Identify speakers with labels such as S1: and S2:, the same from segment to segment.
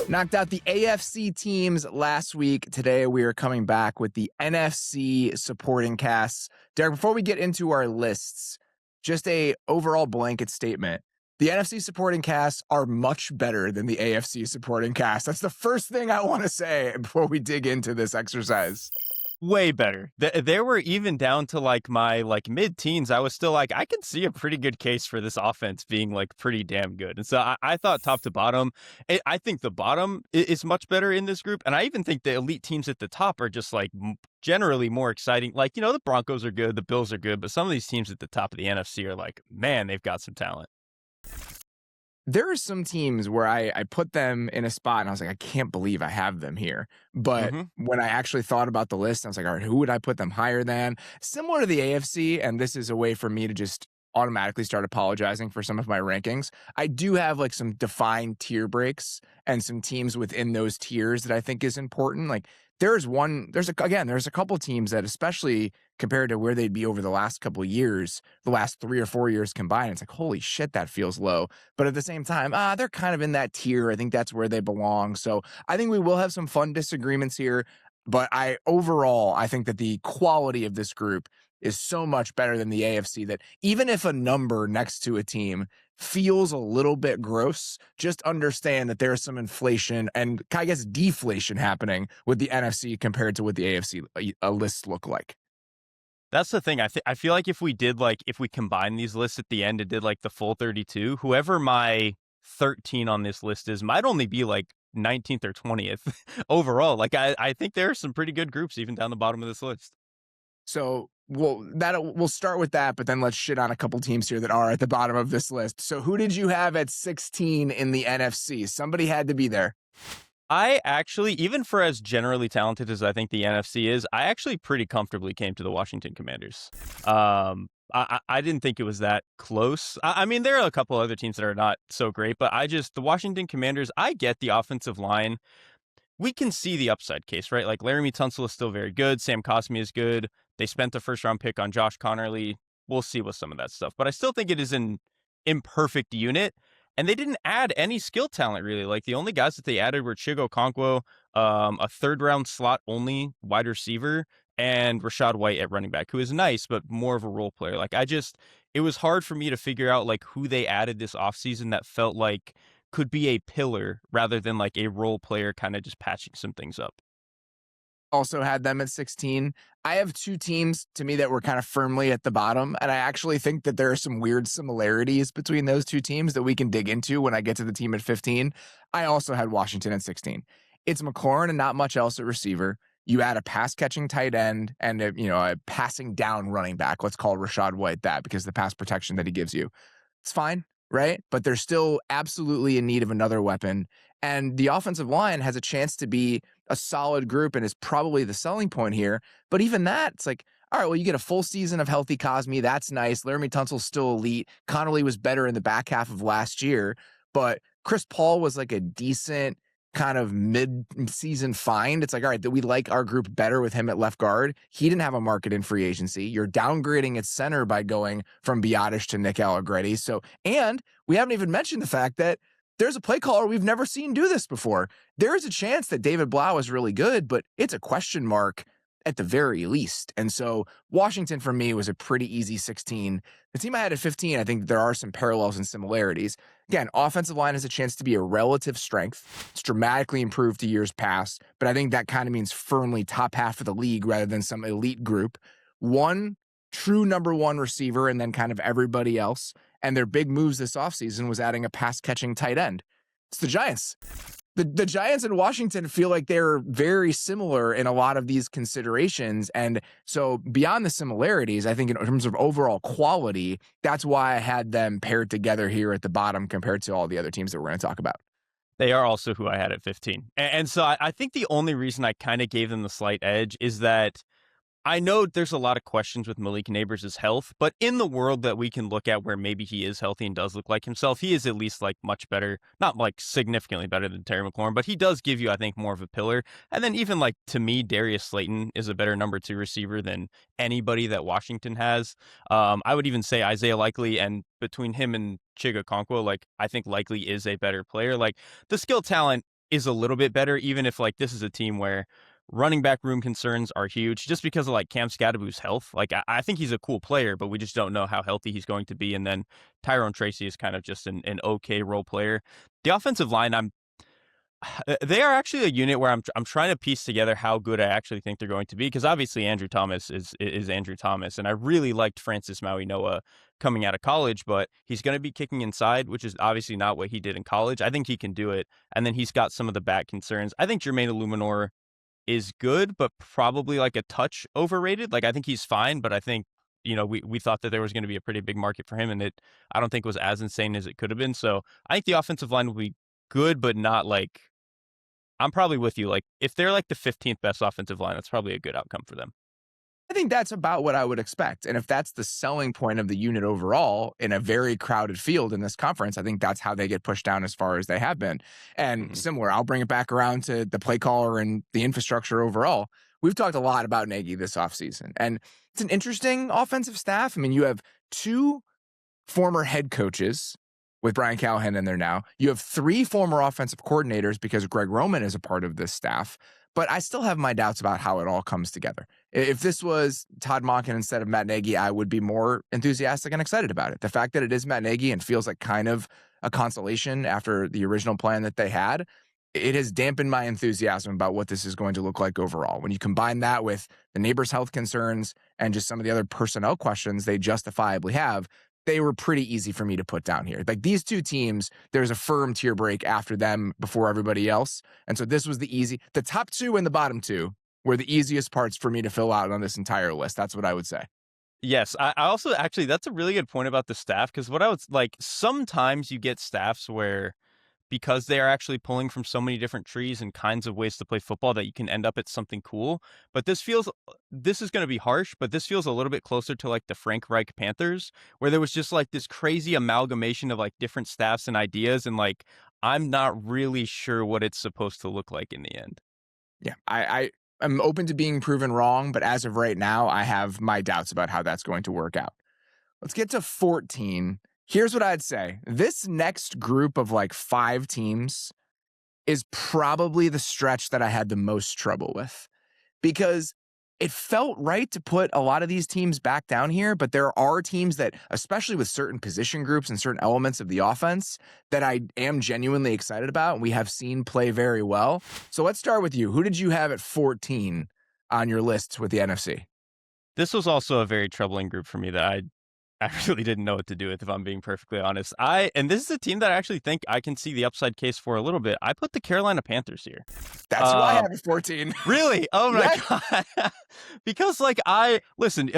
S1: Knocked out the AFC teams last week. Today, we are coming back with the NFC supporting casts. Derek, before we get into our lists, just a overall blanket statement. The NFC supporting casts are much better than the AFC supporting cast. That's the first thing I want to say before we dig into this exercise.
S2: Way better. They were even down to my mid-teens. I was still I can see a pretty good case for this offense being pretty damn good. And so I thought top to bottom, I think the bottom is much better in this group. And I even think the elite teams at the top are just generally more exciting. The Broncos are good, the Bills are good, but some of these teams at the top of the NFC are man, they've got some talent.
S1: There are some teams where I put them in a spot and I was like, I can't believe I have them here. But when I actually thought about the list, I was like, all right, who would I put them higher than? Similar to the AFC, and this is a way for me to just automatically start apologizing for some of my rankings. I do have some defined tier breaks and some teams within those tiers that I think is important. There's a couple teams that, especially compared to where they'd be over the last couple of years, the last 3 or 4 years combined, it's holy shit, that feels low. But at the same time, they're kind of in that tier. I think that's where they belong. So I think we will have some fun disagreements here. But overall, I think that the quality of this group is so much better than the AFC that even if a number next to a team feels a little bit gross, just understand that there's some inflation and I guess deflation happening with the NFC compared to what the AFC lists look like.
S2: That's the thing. I feel like if we did if we combine these lists at the end and did the full 32, whoever my 13 on this list is might only be 19th or 20th overall. I think there are some pretty good groups even down the bottom of this list.
S1: So we'll start with that, but then let's shit on a couple teams here that are at the bottom of this list. So who did you have at 16 in the NFC? Somebody had to be there.
S2: I actually, even for as generally talented as I think the NFC is, I actually pretty comfortably came to the Washington Commanders. I didn't think it was that close. I mean, there are a couple other teams that are not so great, but the Washington Commanders, I get the offensive line. We can see the upside case, right? Laramie Tunsil is still very good. Sam Cosmi is good. They spent the first round pick on Josh Connerly. We'll see with some of that stuff. But I still think it is an imperfect unit. And they didn't add any skill talent, really. The only guys that they added were Chigo Okonkwo, a third-round slot-only wide receiver, and Rachaad White at running back, who is nice, but more of a role player. It was hard for me to figure out, who they added this offseason that felt could be a pillar rather than, a role player kind of just patching some things up.
S1: Also had them at 16. I have two teams to me that were kind of firmly at the bottom, and I actually think that there are some weird similarities between those two teams that we can dig into when I get to the team at 15. I also had Washington at 16. It's McLaurin and not much else at receiver. You add a pass-catching tight end and a passing down running back. Let's call Rachaad White that because of the pass protection that he gives you. It's fine, right? But they're still absolutely in need of another weapon. And the offensive line has a chance to be a solid group and is probably the selling point here. But even that, it's all right, well, you get a full season of healthy Cosmi. That's nice. Laramie Tunsil's still elite. Connerly was better in the back half of last year. But Chris Paul was a decent kind of mid-season find. It's all right, that we like our group better with him at left guard. He didn't have a market in free agency. You're downgrading at center by going from Biotish to Nick Allegretti. And we haven't even mentioned the fact that there's a play caller we've never seen do this before. There is a chance that David Blau is really good, but it's a question mark at the very least. And so Washington for me was a pretty easy 16. The team I had at 15, I think there are some parallels and similarities. Again, offensive line has a chance to be a relative strength. It's dramatically improved to years past, but I think that kind of means firmly top half of the league rather than some elite group. One true number one receiver and then kind of everybody else. And their big moves this offseason was adding a pass-catching tight end. It's the Giants. The Giants and Washington feel like they're very similar in a lot of these considerations. And so beyond the similarities, I think in terms of overall quality, that's why I had them paired together here at the bottom compared to all the other teams that we're going to talk about.
S2: They are also who I had at 15. And so I think the only reason I kind of gave them the slight edge is that I know there's a lot of questions with Malik Neighbors' health, but in the world that we can look at where maybe he is healthy and does look like himself, he is at least much better, not significantly better than Terry McLaurin, but he does give you, I think, more of a pillar. And then even to me, Darius Slayton is a better number 2 receiver than anybody that Washington has. I would even say Isaiah Likely, and between him and Chiga Okonkwo, I think Likely is a better player. The skill talent is a little bit better, even if like this is a team where running back room concerns are huge just because of like Cam Scadaboo's health. Like I think he's a cool player, but we just don't know how healthy he's going to be. And then Tyrone Tracy is kind of just an okay role player. The offensive line, they are actually a unit where I'm trying to piece together how good I actually think they're going to be, because obviously Andrew Thomas is Andrew Thomas, and I really liked Francis Maui Noah coming out of college, but he's going to be kicking inside, which is obviously not what he did in college. I think he can do it, and then he's got some of the back concerns. I think Jermaine Illuminor is good, but probably like a touch overrated. Like I think he's fine, but I think we thought that there was going to be a pretty big market for him, and I don't think was as insane as it could have been. So I think the offensive line will be good, but not like, I'm probably with you. Like, if they're like the 15th best offensive line, that's probably a good outcome for them.
S1: I think that's about what I would expect. And if that's the selling point of the unit overall in a very crowded field in this conference, I think that's how they get pushed down as far as they have been. And similar, I'll bring it back around to the play caller and the infrastructure overall. We've talked a lot about Nagy this offseason, and it's an interesting offensive staff. I mean, you have 2 former head coaches with Brian Callahan in there now. You have 3 former offensive coordinators because Greg Roman is a part of this staff. But I still have my doubts about how it all comes together. If this was Todd Monken instead of Matt Nagy, I would be more enthusiastic and excited about it. The fact that it is Matt Nagy and feels like kind of a consolation after the original plan that they had, it has dampened my enthusiasm about what this is going to look like overall. When you combine that with the neighbors' health concerns and just some of the other personnel questions they justifiably have, they were pretty easy for me to put down here. Like these 2 teams, there's a firm tier break after them before everybody else. And so this was the top 2 and the bottom 2 were the easiest parts for me to fill out on this entire list. That's what I would say.
S2: Yes. I also actually, that's a really good point about the staff, because what I would like, sometimes you get staffs where, because they are actually pulling from so many different trees and kinds of ways to play football, that you can end up at something cool. But this is going to be harsh, but this feels a little bit closer to like the Frank Reich Panthers, where there was just like this crazy amalgamation of like different staffs and ideas. And like, I'm not really sure what it's supposed to look like in the end.
S1: Yeah, I'm open to being proven wrong, but as of right now, I have my doubts about how that's going to work out. Let's get to 14. Here's what I'd say. This next group of like 5 teams is probably the stretch that I had the most trouble with, because it felt right to put a lot of these teams back down here, but there are teams that, especially with certain position groups and certain elements of the offense, that I am genuinely excited about and we have seen play very well. So let's start with you. Who did you have at 14 on your list with the NFC?
S2: This was also a very troubling group for me that I really didn't know what to do with, if I'm being perfectly honest. And this is a team that I actually think I can see the upside case for a little bit. I put the Carolina Panthers here.
S1: That's who I have at 14.
S2: Really? Oh my God. Because like listen,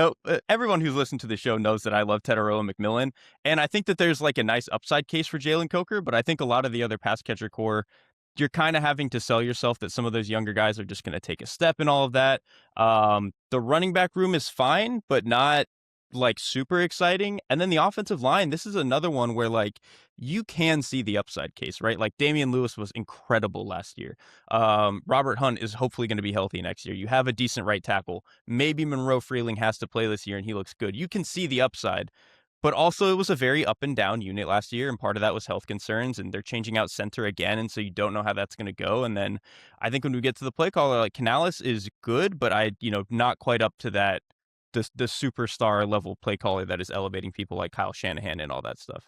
S2: everyone who's listened to the show knows that I love Teteroa McMillan. And I think that there's like a nice upside case for Jalen Coker, but I think a lot of the other pass catcher core, you're kind of having to sell yourself that some of those younger guys are just going to take a step in all of that. The running back room is fine, but not like super exciting. And then the offensive line, this is another one where like you can see the upside case, right? Like Damian Lewis was incredible last year. Robert Hunt is hopefully going to be healthy next year. You have a decent right tackle. Maybe Monroe Freeling has to play this year and he looks good. You can see the upside, but also it was a very up and down unit last year. And part of that was health concerns, and they're changing out center again. And so you don't know how that's going to go. And then I think when we get to the play caller, like Canales is good, but not quite up to that, the superstar level play caller that is elevating people like Kyle Shanahan and all that stuff.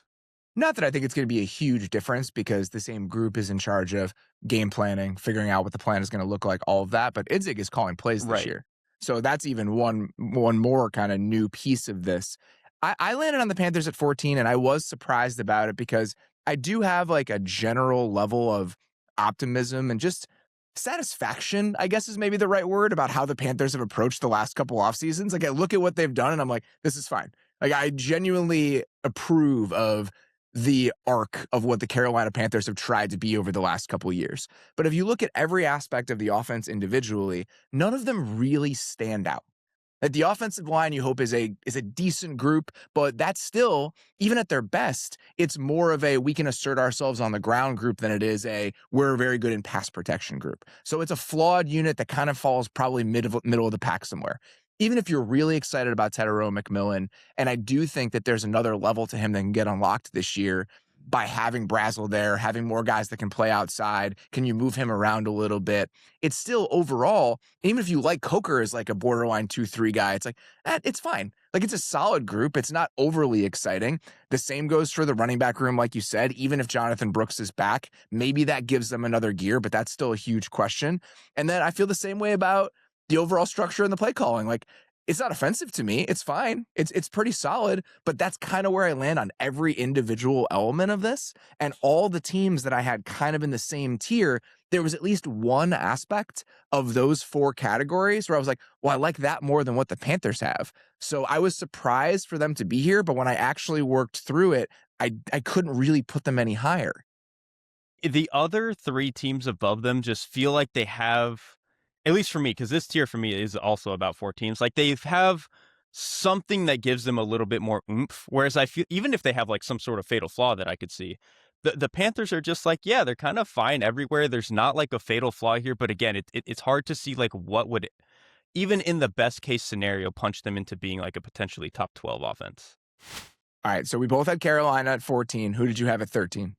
S1: Not that I think it's going to be a huge difference, because the same group is in charge of game planning, figuring out what the plan is going to look like, all of that. But Idzig is calling plays this year. So that's even one more kind of new piece of this. I landed on the Panthers at 14, and I was surprised about it because I do have like a general level of optimism and just satisfaction, I guess is maybe the right word, about how the Panthers have approached the last couple off seasons. Like I look at what they've done and I'm like, this is fine. Like I genuinely approve of the arc of what the Carolina Panthers have tried to be over the last couple of years. But if you look at every aspect of the offense individually, none of them really stand out. Like the offensive line, you hope is a decent group, but that's still, even at their best, it's more of a we can assert ourselves on the ground group than it is a we're very good in pass protection group. So it's a flawed unit that kind of falls probably middle of the pack somewhere. Even if you're really excited about Teteroa McMillan, and I do think that there's another level to him that can get unlocked this year, by having Brazel there, having more guys that can play outside. Can you move him around a little bit? It's still overall, even if you like Coker as like a borderline 2-3 guy, it's like, it's fine. Like it's a solid group. It's not overly exciting. The same goes for the running back room, like you said. Even if Jonathan Brooks is back, maybe that gives them another gear, but that's still a huge question. And then I feel the same way about the overall structure and the play calling. Like, it's not offensive to me. It's fine. It's pretty solid, but that's kind of where I land on every individual element of this. And all the teams that I had kind of in the same tier, there was at least one aspect of those 4 categories where I was like, well, I like that more than what the Panthers have. So I was surprised for them to be here, but when I actually worked through it, I couldn't really put them any higher.
S2: The other 3 teams above them just feel like they have, at least for me, because this tier for me is also about 4 teams, like they have something that gives them a little bit more oomph. Whereas I feel, even if they have like some sort of fatal flaw that I could see, the Panthers are just like, yeah, they're kind of fine everywhere. There's not like a fatal flaw here. But again, it's hard to see like what would, even in the best case scenario, punch them into being like a potentially top 12 offense.
S1: All right. So we both had Carolina at 14. Who did you have at 13?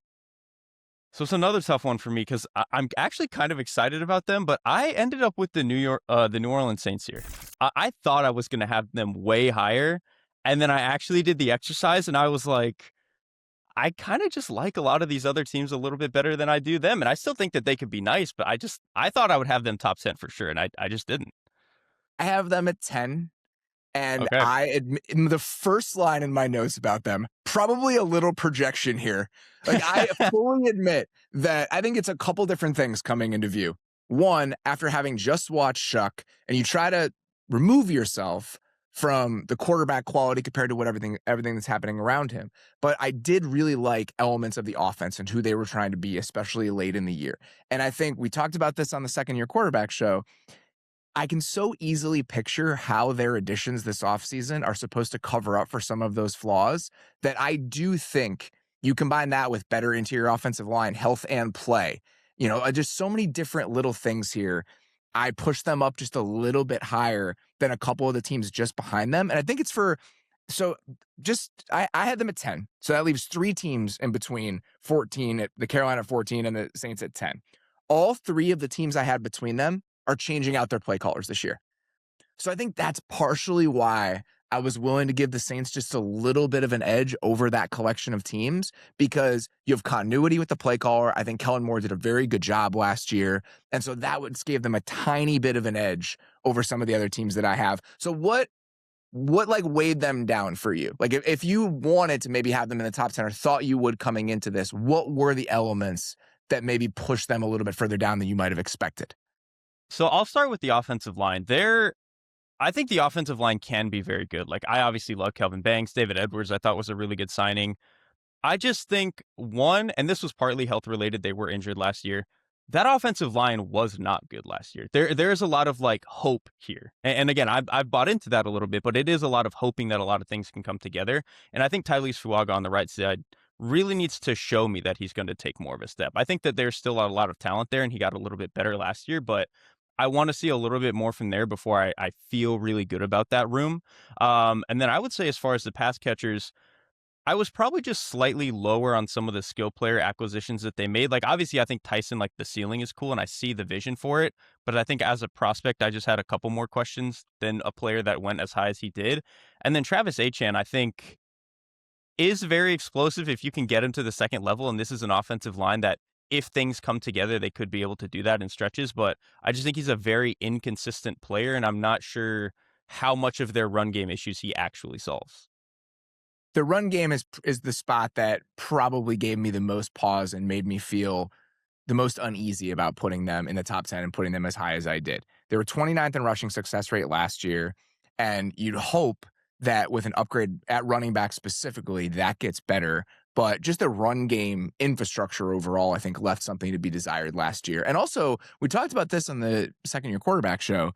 S2: So it's another tough one for me because I'm actually kind of excited about them, but I ended up with the New Orleans Saints here. I thought I was going to have them way higher, and then I actually did the exercise, and I was like, I kind of just like a lot of these other teams a little bit better than I do them, and I still think that they could be nice, but I thought I would have them top 10 for sure, and I just didn't.
S1: I have them at 10. And
S2: Okay.
S1: I admit, in the first line in my notes about them, probably a little projection here. Like I fully admit that I think it's a couple different things coming into view. One, after having just watched Shuck, and you try to remove yourself from the quarterback quality compared to what everything that's happening around him. But I did really like elements of the offense and who they were trying to be, especially late in the year. And I think we talked about this on the second year quarterback show. I can so easily picture how their additions this offseason are supposed to cover up for some of those flaws that I do think you combine that with better interior offensive line, health and play. Just so many different little things here. I push them up just a little bit higher than a couple of the teams just behind them. And I think it's I had them at 10. So that leaves 3 teams in between 14, the Carolina at 14 and the Saints at 10. All 3 of the teams I had between them are changing out their play callers this year. So I think that's partially why I was willing to give the Saints just a little bit of an edge over that collection of teams, because you have continuity with the play caller. I think Kellen Moore did a very good job last year. And so that gave them a tiny bit of an edge over some of the other teams that I have. So what like weighed them down for you? Like if you wanted to maybe have them in the top 10 or thought you would coming into this, what were the elements that maybe pushed them a little bit further down than you might have expected?
S2: So I'll start with the offensive line. I think the offensive line can be very good. Like, I obviously love Kelvin Banks. David Edwards, I thought was a really good signing. I just think, one, and this was partly health related, they were injured last year. That offensive line was not good last year. There's a lot of like hope here. And again, I've bought into that a little bit, but it is a lot of hoping that a lot of things can come together. And I think Tyrese Fuaga on the right side really needs to show me that he's going to take more of a step. I think that there's still a lot of talent there, and he got a little bit better last year, but I want to see a little bit more from there before I feel really good about that room. And then I would say, as far as the pass catchers, I was probably just slightly lower on some of the skill player acquisitions that they made. Like, obviously, I think Tyson, like, the ceiling is cool and I see the vision for it. But I think as a prospect, I just had a couple more questions than a player that went as high as he did. And then Travis Etienne, I think, is very explosive if you can get him to the second level. And this is an offensive line that, if things come together, they could be able to do that in stretches. But I just think he's a very inconsistent player, and I'm not sure how much of their run game issues he actually solves.
S1: The run game is the spot that probably gave me the most pause and made me feel the most uneasy about putting them in the top 10 and putting them as high as I did. They were 29th in rushing success rate last year, and you'd hope that with an upgrade at running back specifically, that gets better. But just the run game infrastructure overall, I think, left something to be desired last year. And also, we talked about this on the second year quarterback show.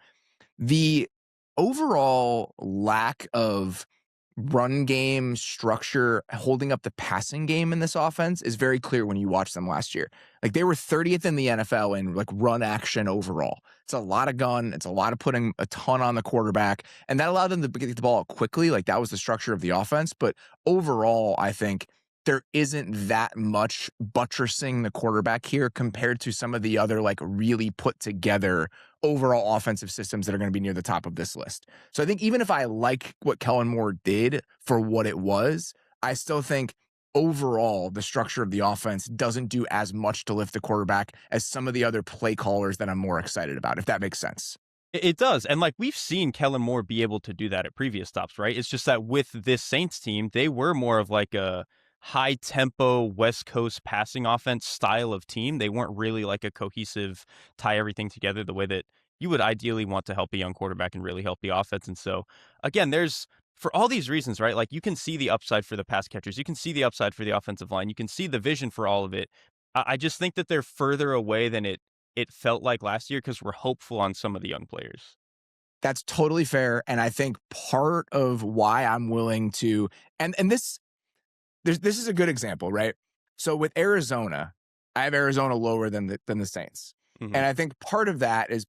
S1: The overall lack of run game structure holding up the passing game in this offense is very clear when you watch them last year. Like, they were 30th in the NFL in like run action overall. It's a lot of gun. It's a lot of putting a ton on the quarterback, and that allowed them to get the ball out quickly. Like, that was the structure of the offense. But overall, I think there isn't that much buttressing the quarterback here compared to some of the other like really put together overall offensive systems that are going to be near the top of this list. So I think even if I like what Kellen Moore did for what it was, I still think overall the structure of the offense doesn't do as much to lift the quarterback as some of the other play callers that I'm more excited about, if that makes sense.
S2: It does. And like we've seen Kellen Moore be able to do that at previous stops, right? It's just that with this Saints team, they were more of like a high tempo West Coast passing offense style of team. They weren't really like a cohesive tie everything together the way that you would ideally want to help a young quarterback and really help the offense. And so again, there's for all these reasons, right? Like you can see the upside for the pass catchers, you can see the upside for the offensive line, you can see the vision for all of it. I just think that they're further away than it felt like last year because we're hopeful on some of the young players.
S1: That's totally fair. And I think part of why I'm willing to, and this is a good example, right? So with Arizona, I have Arizona lower than the Saints.
S2: Mm-hmm.
S1: And I think part of that is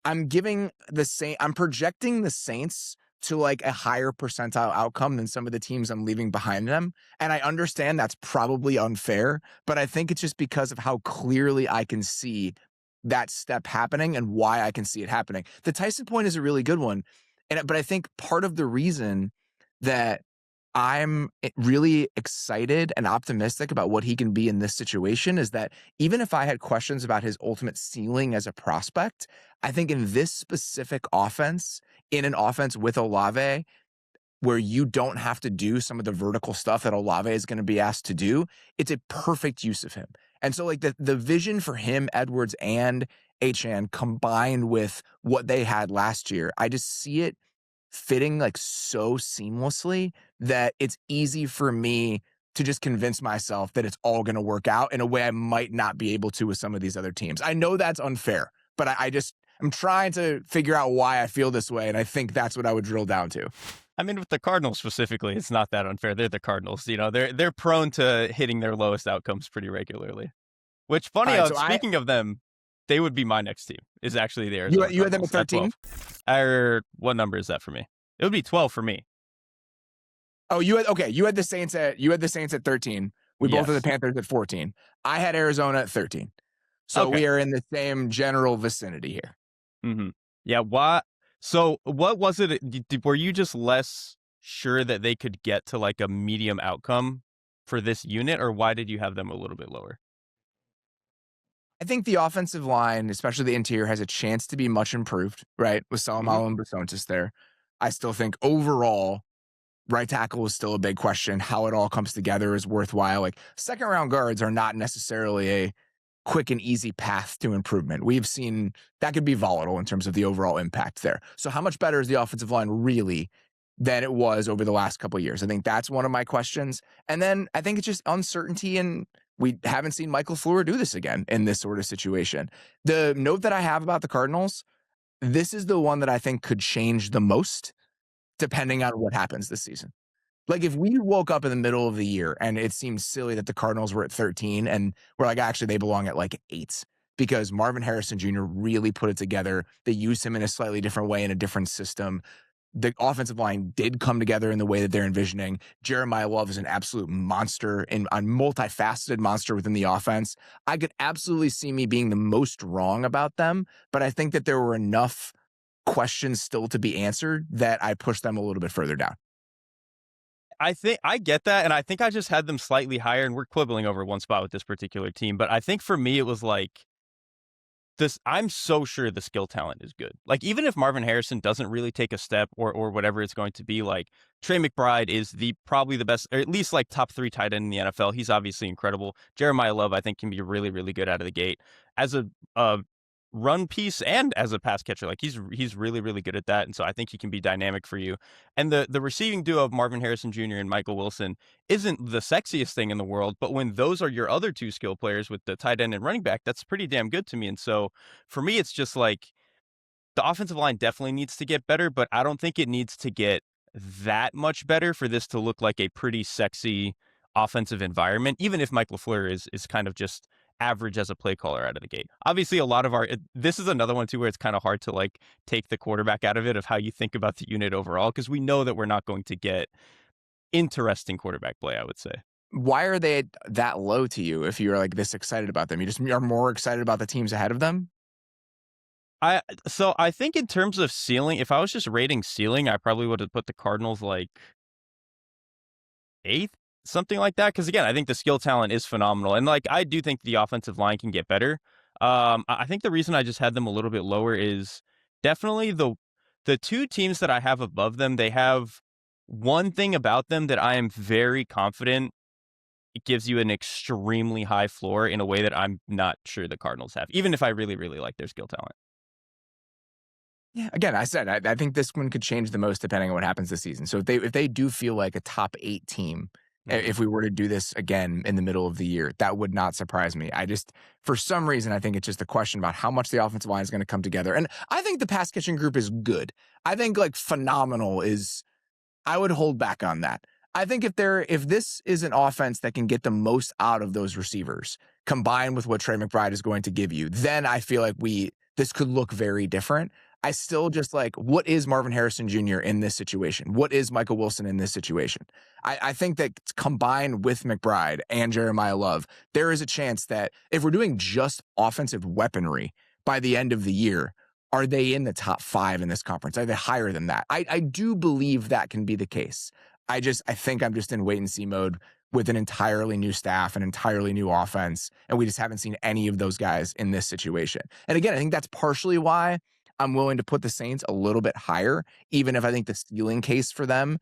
S1: I'm projecting the Saints to like a higher percentile outcome than some of the teams I'm leaving behind them. And I understand that's probably unfair, but I think it's just because of how clearly I can see that step happening and why I can see it happening. The Tyson point is a really good one. But I think part of the reason that I'm really excited and optimistic about what he can be in this situation is that even if I had questions about his ultimate ceiling as a prospect, I think in this specific offense, in an offense with Olave, where you don't have to do some of the vertical stuff that Olave is going to be asked to do, it's a perfect use of him. And so like the vision for him, Edwards and Achane combined with what they had last year, I just see it fitting like so seamlessly that it's easy for me to just convince myself that it's all going to work out in a way I might not be able to with some of these other teams. I know that's unfair, but I'm trying to figure out why I feel this way. And I think that's what I would drill down to.
S2: I mean, with the Cardinals specifically, it's not that unfair. They're the Cardinals. You know, they're prone to hitting their lowest outcomes pretty regularly. Which, funny enough, speaking of them, they would be my next team. Is actually the Arizona
S1: You had them at 13?
S2: What number is that for me? It would be 12 for me.
S1: Oh, you had the Saints at 13. We both had the Panthers at 14. I had Arizona at 13. So we are in the same general vicinity here.
S2: Mm-hmm. Yeah. Why? So what was it? Were you just less sure that they could get to like a medium outcome for this unit, or why did you have them a little bit lower?
S1: I think the offensive line, especially the interior, has a chance to be much improved, right? With Salomalo and Basontis there. I still think overall, right tackle is still a big question. How it all comes together is worthwhile. Like second round guards are not necessarily a quick and easy path to improvement. We've seen that could be volatile in terms of the overall impact there. So how much better is the offensive line really than it was over the last couple of years? I think that's one of my questions. And then I think it's just uncertainty, and we haven't seen Michael Fleur do this again in this sort of situation. The note that I have about the Cardinals, this is the one that I think could change the most depending on what happens this season. Like if we woke up in the middle of the year and it seems silly that the Cardinals were at 13 and we're like, actually, they belong at like 8 because Marvin Harrison Jr. really put it together. They used him in a slightly different way in a different system. The offensive line did come together in the way that they're envisioning. Jeremiah Love is an absolute monster and a multifaceted monster within the offense. I could absolutely see me being the most wrong about them, but I think that there were enough questions still to be answered that I pushed them a little bit further down.
S2: I think I get that, and I think I just had them slightly higher, and we're quibbling over one spot with this particular team. But I think for me, it was like this. I'm so sure the skill talent is good. Like even if Marvin Harrison doesn't really take a step or whatever it's going to be, like Trey McBride is probably the best, or at least like top 3 tight end in the NFL. He's obviously incredible. Jeremiah Love, I think, can be really, really good out of the gate as a run piece and as a pass catcher. Like he's really, really good at that. And so I think he can be dynamic for you. And the receiving duo of Marvin Harrison Jr. and Michael Wilson isn't the sexiest thing in the world, but when those are your other 2 skill players with the tight end and running back, that's pretty damn good to me. And so for me, it's just like the offensive line definitely needs to get better, but I don't think it needs to get that much better for this to look like a pretty sexy offensive environment, even if Mike LaFleur is kind of just average as a play caller out of the gate. Obviously, a lot of this is another one too where it's kind of hard to like take the quarterback out of it of how you think about the unit overall, because we know that we're not going to get interesting quarterback play, I would say.
S1: Why are they that low to you if you're like this excited about them? You just are more excited about the teams ahead of them?
S2: I think in terms of ceiling, if I was just rating ceiling, I probably would have put the Cardinals like eighth, something like that. Because again, I think the skill talent is phenomenal, and like I do think the offensive line can get better. I think the reason I just had them a little bit lower is definitely the two teams that I have above them. They have one thing about them that I am very confident it gives you an extremely high floor in a way that I'm not sure the Cardinals have, even if I really, really like their skill talent.
S1: Yeah. Again, I said I think this one could change the most depending on what happens this season. So if they do feel like a top 8 team,
S2: Mhm.
S1: if we were to do this again in the middle of the year, that would not surprise me. I just, for some reason, I think it's just a question about how much the offensive line is going to come together. And I think the pass catching group is good. I think like phenomenal is, I would hold back on that. I think if this is an offense that can get the most out of those receivers, combined with what Trey McBride is going to give you, then I feel like this could look very different. I still just like, what is Marvin Harrison Jr. in this situation? What is Michael Wilson in this situation? I think that combined with McBride and Jeremiah Love, there is a chance that if we're doing just offensive weaponry by the end of the year, are they in the top 5 in this conference? Are they higher than that? I do believe that can be the case. I think I'm just in wait and see mode with an entirely new staff, an entirely new offense, and we just haven't seen any of those guys in this situation. And again, I think that's partially why I'm willing to put the Saints a little bit higher, even if I think the stealing case for them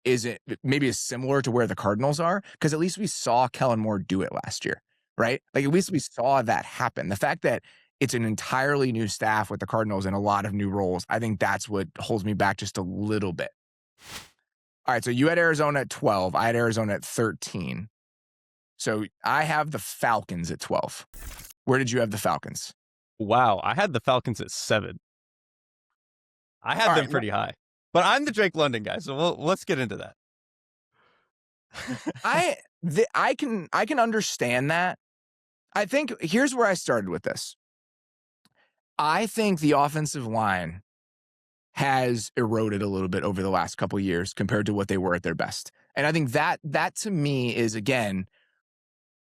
S1: isn't maybe as similar to where the Cardinals are, because at least we saw Kellen Moore do it last year, right? Like at least we saw that happen. The fact that it's an entirely new staff with the Cardinals and a lot of new roles, I think that's what holds me back just a little bit. All right, so you had Arizona at 12. I had Arizona at 13. So I have the Falcons at 12. Where did you have the Falcons?
S2: Wow, I had the Falcons at 7. I
S1: All
S2: had them
S1: right,
S2: pretty high, but I'm the Drake London guy, so let's get into that.
S1: I can understand that. I think here's where I started with this. I think the offensive line has eroded a little bit over the last couple of years compared to what they were at their best. And I think that to me is again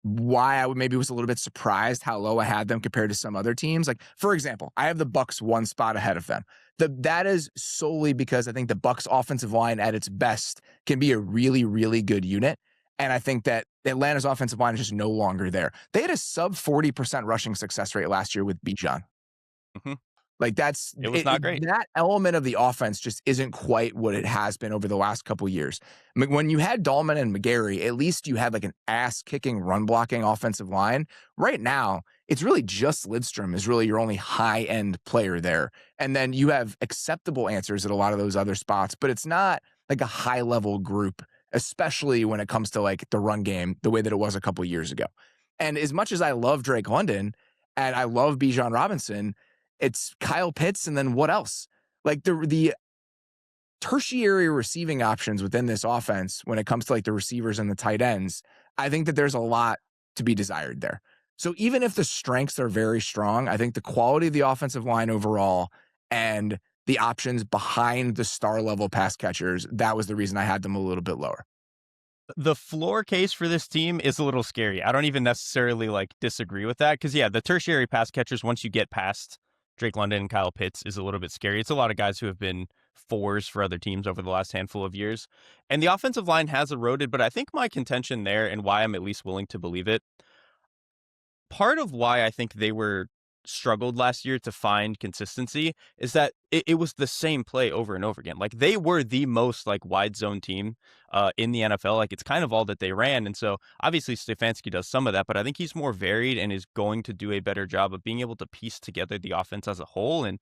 S1: why I maybe was a little bit surprised how low I had them compared to some other teams. Like for example, I have the Bucs one spot ahead of them. That is solely because I think the Bucs offensive line at its best can be a really, really good unit. And I think that Atlanta's offensive line is just no longer there. They had a sub 40% rushing success rate last year with Bijan.
S2: Mm-hmm.
S1: Like that's
S2: it was not great.
S1: That element of the offense just isn't quite what it has been over the last couple years. When you had Dahlman and McGarry, at least you had like an ass kicking run blocking offensive line. Right now, it's really just Lidstrom is really your only high end player there. And then you have acceptable answers at a lot of those other spots, but it's not like a high level group, especially when it comes to like the run game, the way that it was a couple years ago. And as much as I love Drake London and I love Bijan Robinson, it's Kyle Pitts, and then what else? Like the tertiary receiving options within this offense when it comes to like the receivers and the tight ends, I think that there's a lot to be desired there. So even if the strengths are very strong, I think the quality of the offensive line overall and the options behind the star level pass catchers, that was the reason I had them a little bit lower.
S2: The floor case for this team is a little scary. I don't even necessarily like disagree with that because yeah, the tertiary pass catchers, once you get past Drake London and Kyle Pitts, is a little bit scary. It's a lot of guys who have been 4s for other teams over the last handful of years. And the offensive line has eroded, but I think my contention there and why I'm at least willing to believe it, part of why I think they were struggled last year to find consistency is that it was the same play over and over again. Like they were the most like wide zone team in the NFL. Like it's kind of all that they ran. And so obviously Stefanski does some of that, but I think he's more varied and is going to do a better job of being able to piece together the offense as a whole. And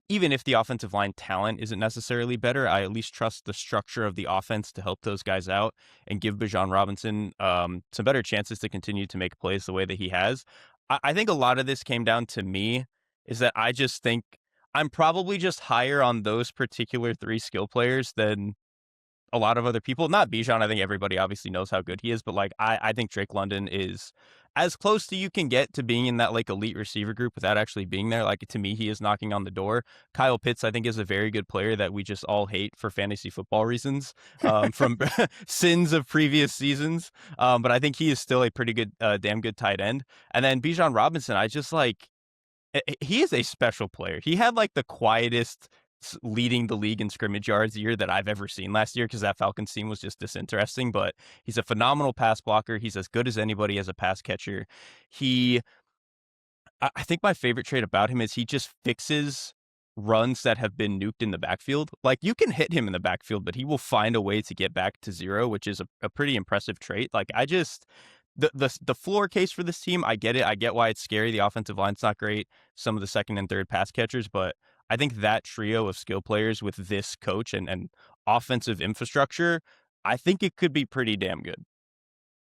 S2: even if the offensive line talent isn't necessarily better, I at least trust the structure of the offense to help those guys out and give Bijan Robinson some better chances to continue to make plays the way that he has. I think a lot of this came down to me is that I just think I'm probably just higher on those particular 3 skill players than a lot of other people. Not Bijan. I think everybody obviously knows how good he is, but like I think Drake London is as close to you can get to being in that like elite receiver group without actually being there. Like to me, he is knocking on the door. Kyle Pitts, I think, is a very good player that we just all hate for fantasy football reasons, from sins of previous seasons. But I think he is still a pretty good, damn good tight end. And then Bijan Robinson, I just like he is a special player. He had like the quietest leading the league in scrimmage yards year that I've ever seen last year because that Falcons team was just disinteresting. But he's a phenomenal pass blocker. He's as good as anybody as a pass catcher. He, I think my favorite trait about him is he just fixes runs that have been nuked in the backfield. Like you can hit him in the backfield, but he will find a way to get back to zero, which is a pretty impressive trait. Like I just the floor case for this team, I get it. I get why it's scary. The offensive line's not great. Some of the second and third pass catchers, but I think that trio of skill players with this coach and offensive infrastructure, I think it could be pretty damn good.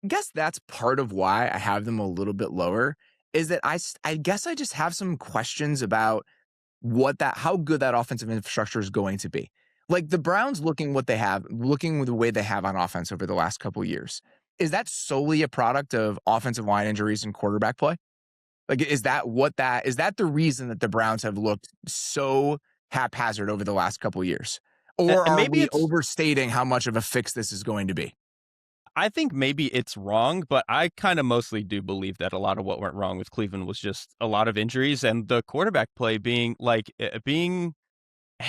S1: I guess that's part of why I have them a little bit lower is that I guess I just have some questions about how good that offensive infrastructure is going to be. Like the Browns looking the way they have on offense over the last couple of years. Is that solely a product of offensive line injuries and quarterback play? Like, is that the reason that the Browns have looked so haphazard over the last couple of years? Or
S2: And
S1: are
S2: maybe
S1: we
S2: it's
S1: overstating how much of a fix this is going to be?
S2: I think maybe it's wrong, but I kind of mostly do believe that a lot of what went wrong with Cleveland was just a lot of injuries and the quarterback play being being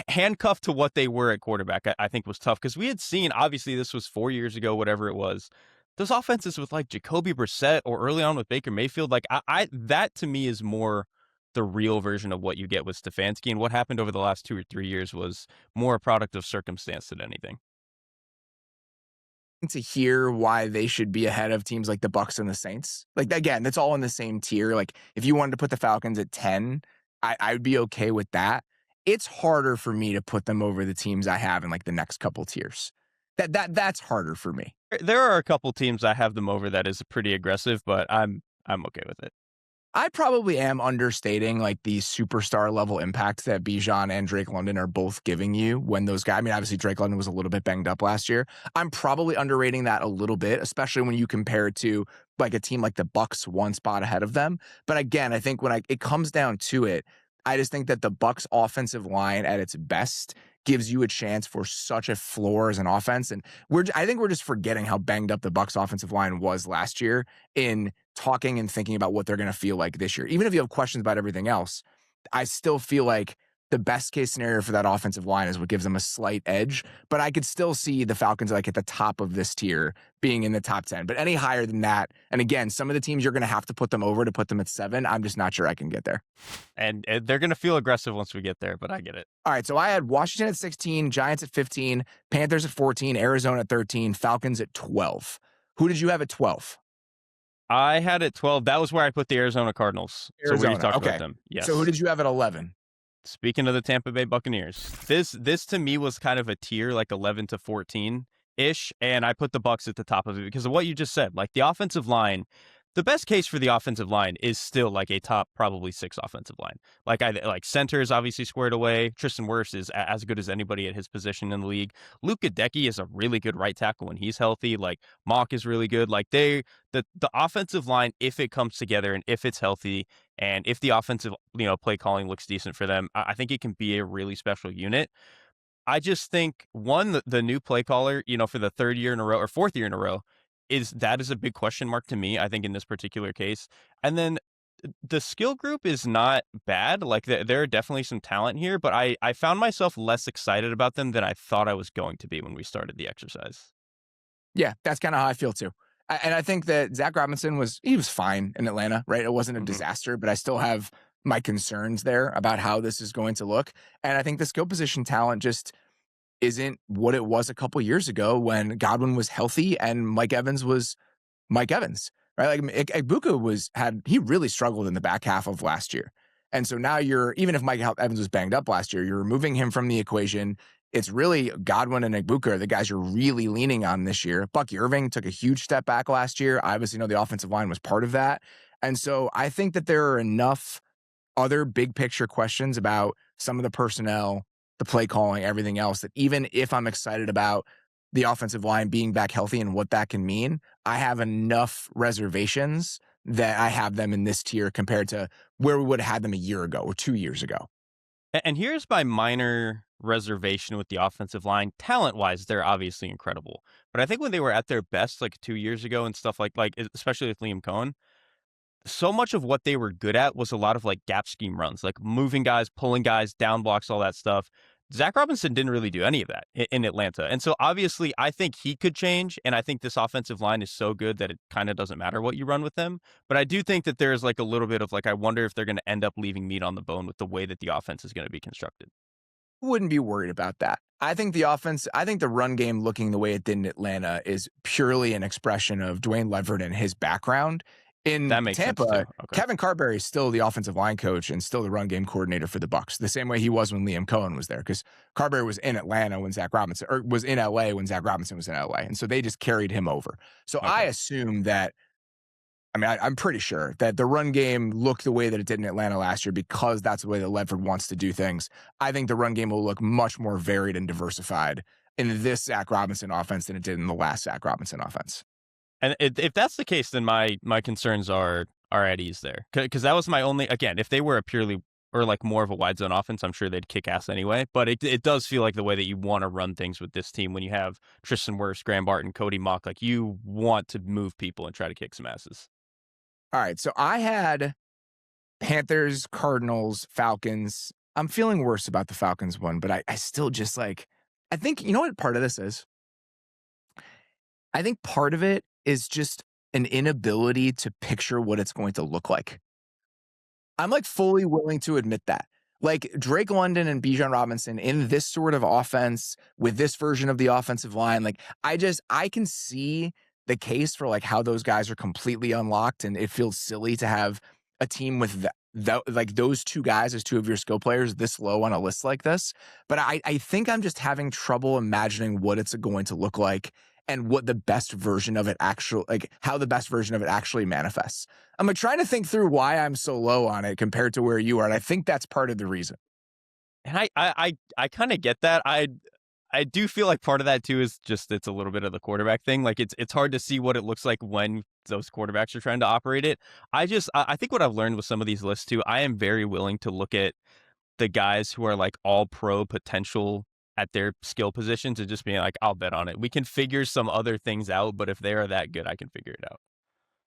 S2: handcuffed to what they were at quarterback. I think was tough because we had seen, obviously this was 4 years ago, whatever it was. Those offenses with like Jacoby Brissett or early on with Baker Mayfield, like I that to me is more the real version of what you get with Stefanski, and what happened over the last 2 or 3 years was more a product of circumstance than anything.
S1: To hear why they should be ahead of teams like the Bucks and the Saints. Like again, that's all in the same tier. Like if you wanted to put the Falcons at 10, I'd be okay with that. It's harder for me to put them over the teams I have in like the next couple tiers. That's harder for me.
S2: There are a couple teams I have them over that is pretty aggressive, but I'm okay with it.
S1: I probably am understating like the superstar level impact that Bijan and Drake London are both giving you when those guys. I mean, obviously Drake London was a little bit banged up last year. I'm probably underrating that a little bit, especially when you compare it to like a team like the Bucks one spot ahead of them. But again, I think when it comes down to it, I just think that the Bucks offensive line at its best gives you a chance for such a floor as an offense. And I think we're just forgetting how banged up the Bucks offensive line was last year in talking and thinking about what they're going to feel like this year. Even if you have questions about everything else, I still feel like the best case scenario for that offensive line is what gives them a slight edge. But I could still see the Falcons like at the top of this tier being in the top 10. But any higher than that, and again, some of the teams you're going to have to put them over to put them at 7. I'm just not sure I can get there.
S2: And they're going to feel aggressive once we get there, but I get it.
S1: All right, so I had Washington at 16, Giants at 15, Panthers at 14, Arizona at 13, Falcons at 12. Who did you have at 12?
S2: I had it 12. That was where I put the Arizona Cardinals.
S1: Arizona,
S2: So we talked
S1: okay.
S2: about them. Yes.
S1: So who did you have at 11?
S2: Speaking of the Tampa Bay Buccaneers, this to me was kind of a tier like 11 to 14 ish, and I put the Bucks at the top of it because of what you just said. Like the offensive line, the best case for the offensive line is still like a top probably 6 offensive line. Like center is obviously squared away. Tristan Wirfs is as good as anybody at his position in the league. Luka Decky is a really good right tackle when he's healthy. Like Mock is really good. Like the offensive line, if it comes together and if it's healthy and if the offensive play calling looks decent for them, I think it can be a really special unit. I just think the new play caller, for the 3rd year in a row or 4th year in a row, is a big question mark to me, I think, in this particular case. And then the skill group is not bad. Like there are definitely some talent here, but I found myself less excited about them than I thought I was going to be when we started the exercise.
S1: Yeah, that's kind of how I feel too. And I think that Zach Robinson was fine in Atlanta, right? It wasn't a disaster, but I still have my concerns there about how this is going to look. And I think the skill position talent just isn't what it was a couple years ago when Godwin was healthy and Mike Evans was Mike Evans, right? Like Ibuka he really struggled in the back half of last year. And so now even if Mike Evans was banged up last year, you're removing him from the equation. It's really Godwin and Ibuka are the guys you're really leaning on this year. Bucky Irving took a huge step back last year. I obviously know the offensive line was part of that. And so I think that there are enough other big picture questions about some of the personnel, the play calling, everything else, that even if I'm excited about the offensive line being back healthy and what that can mean, I have enough reservations that I have them in this tier compared to where we would have had them a year ago or 2 years ago.
S2: And here's my minor reservation with the offensive line. Talent-wise, they're obviously incredible. But I think when they were at their best, like 2 years ago and stuff like especially with Liam Cohen, so much of what they were good at was a lot of like gap scheme runs, like moving guys, pulling guys, down blocks, all that stuff. Zach Robinson didn't really do any of that in Atlanta. And so obviously I think he could change. And I think this offensive line is so good that it kind of doesn't matter what you run with them. But I do think that there's like a little bit of like, I wonder if they're going to end up leaving meat on the bone with the way that the offense is going to be constructed.
S1: Wouldn't be worried about that. I think the run game looking the way it did in Atlanta is purely an expression of Dwayne Leverett and his background. In
S2: That makes sense
S1: Tampa,
S2: too. Okay.
S1: Kevin Carberry is still the offensive line coach and still the run game coordinator for the Bucs, the same way he was when Liam Cohen was there, because Carberry was in Atlanta when Zach Robinson, or was in LA when Zach Robinson was in LA. And so they just carried him over. So
S2: Okay.
S1: I assume that, I'm pretty sure that the run game looked the way that it did in Atlanta last year because that's the way that Leverett wants to do things. I think the run game will look much more varied and diversified in this Zach Robinson offense than it did in the last Zach Robinson offense.
S2: And if that's the case, then my concerns are at ease there. Because that was my only, again, if they were a purely or like more of a wide zone offense, I'm sure they'd kick ass anyway. But it does feel like the way that you want to run things with this team when you have Tristan Wirfs, Graham Barton, Cody Mock, like you want to move people and try to kick some asses.
S1: All right, so I had Panthers, Cardinals, Falcons. I'm feeling worse about the Falcons one, but I still just like, I think, you know what part of this is? I think part of it is just an inability to picture what it's going to look like. I'm like fully willing to admit that. Like Drake London and Bijan Robinson in this sort of offense with this version of the offensive line, like I can see the case for like how those guys are completely unlocked, and it feels silly to have a team with like those two guys as two of your skill players this low on a list like this. But I think I'm just having trouble imagining what it's going to look like and what the best version of it how the best version of it actually manifests. I'm like trying to think through why I'm so low on it compared to where you are. And I think that's part of the reason.
S2: And I kind of get that. I do feel like part of that too is just it's a little bit of the quarterback thing. Like it's hard to see what it looks like when those quarterbacks are trying to operate it. I think what I've learned with some of these lists too, I am very willing to look at the guys who are like all pro potential at their skill positions and just being like, I'll bet on it. We can figure some other things out, but if they are that good, I can figure it out.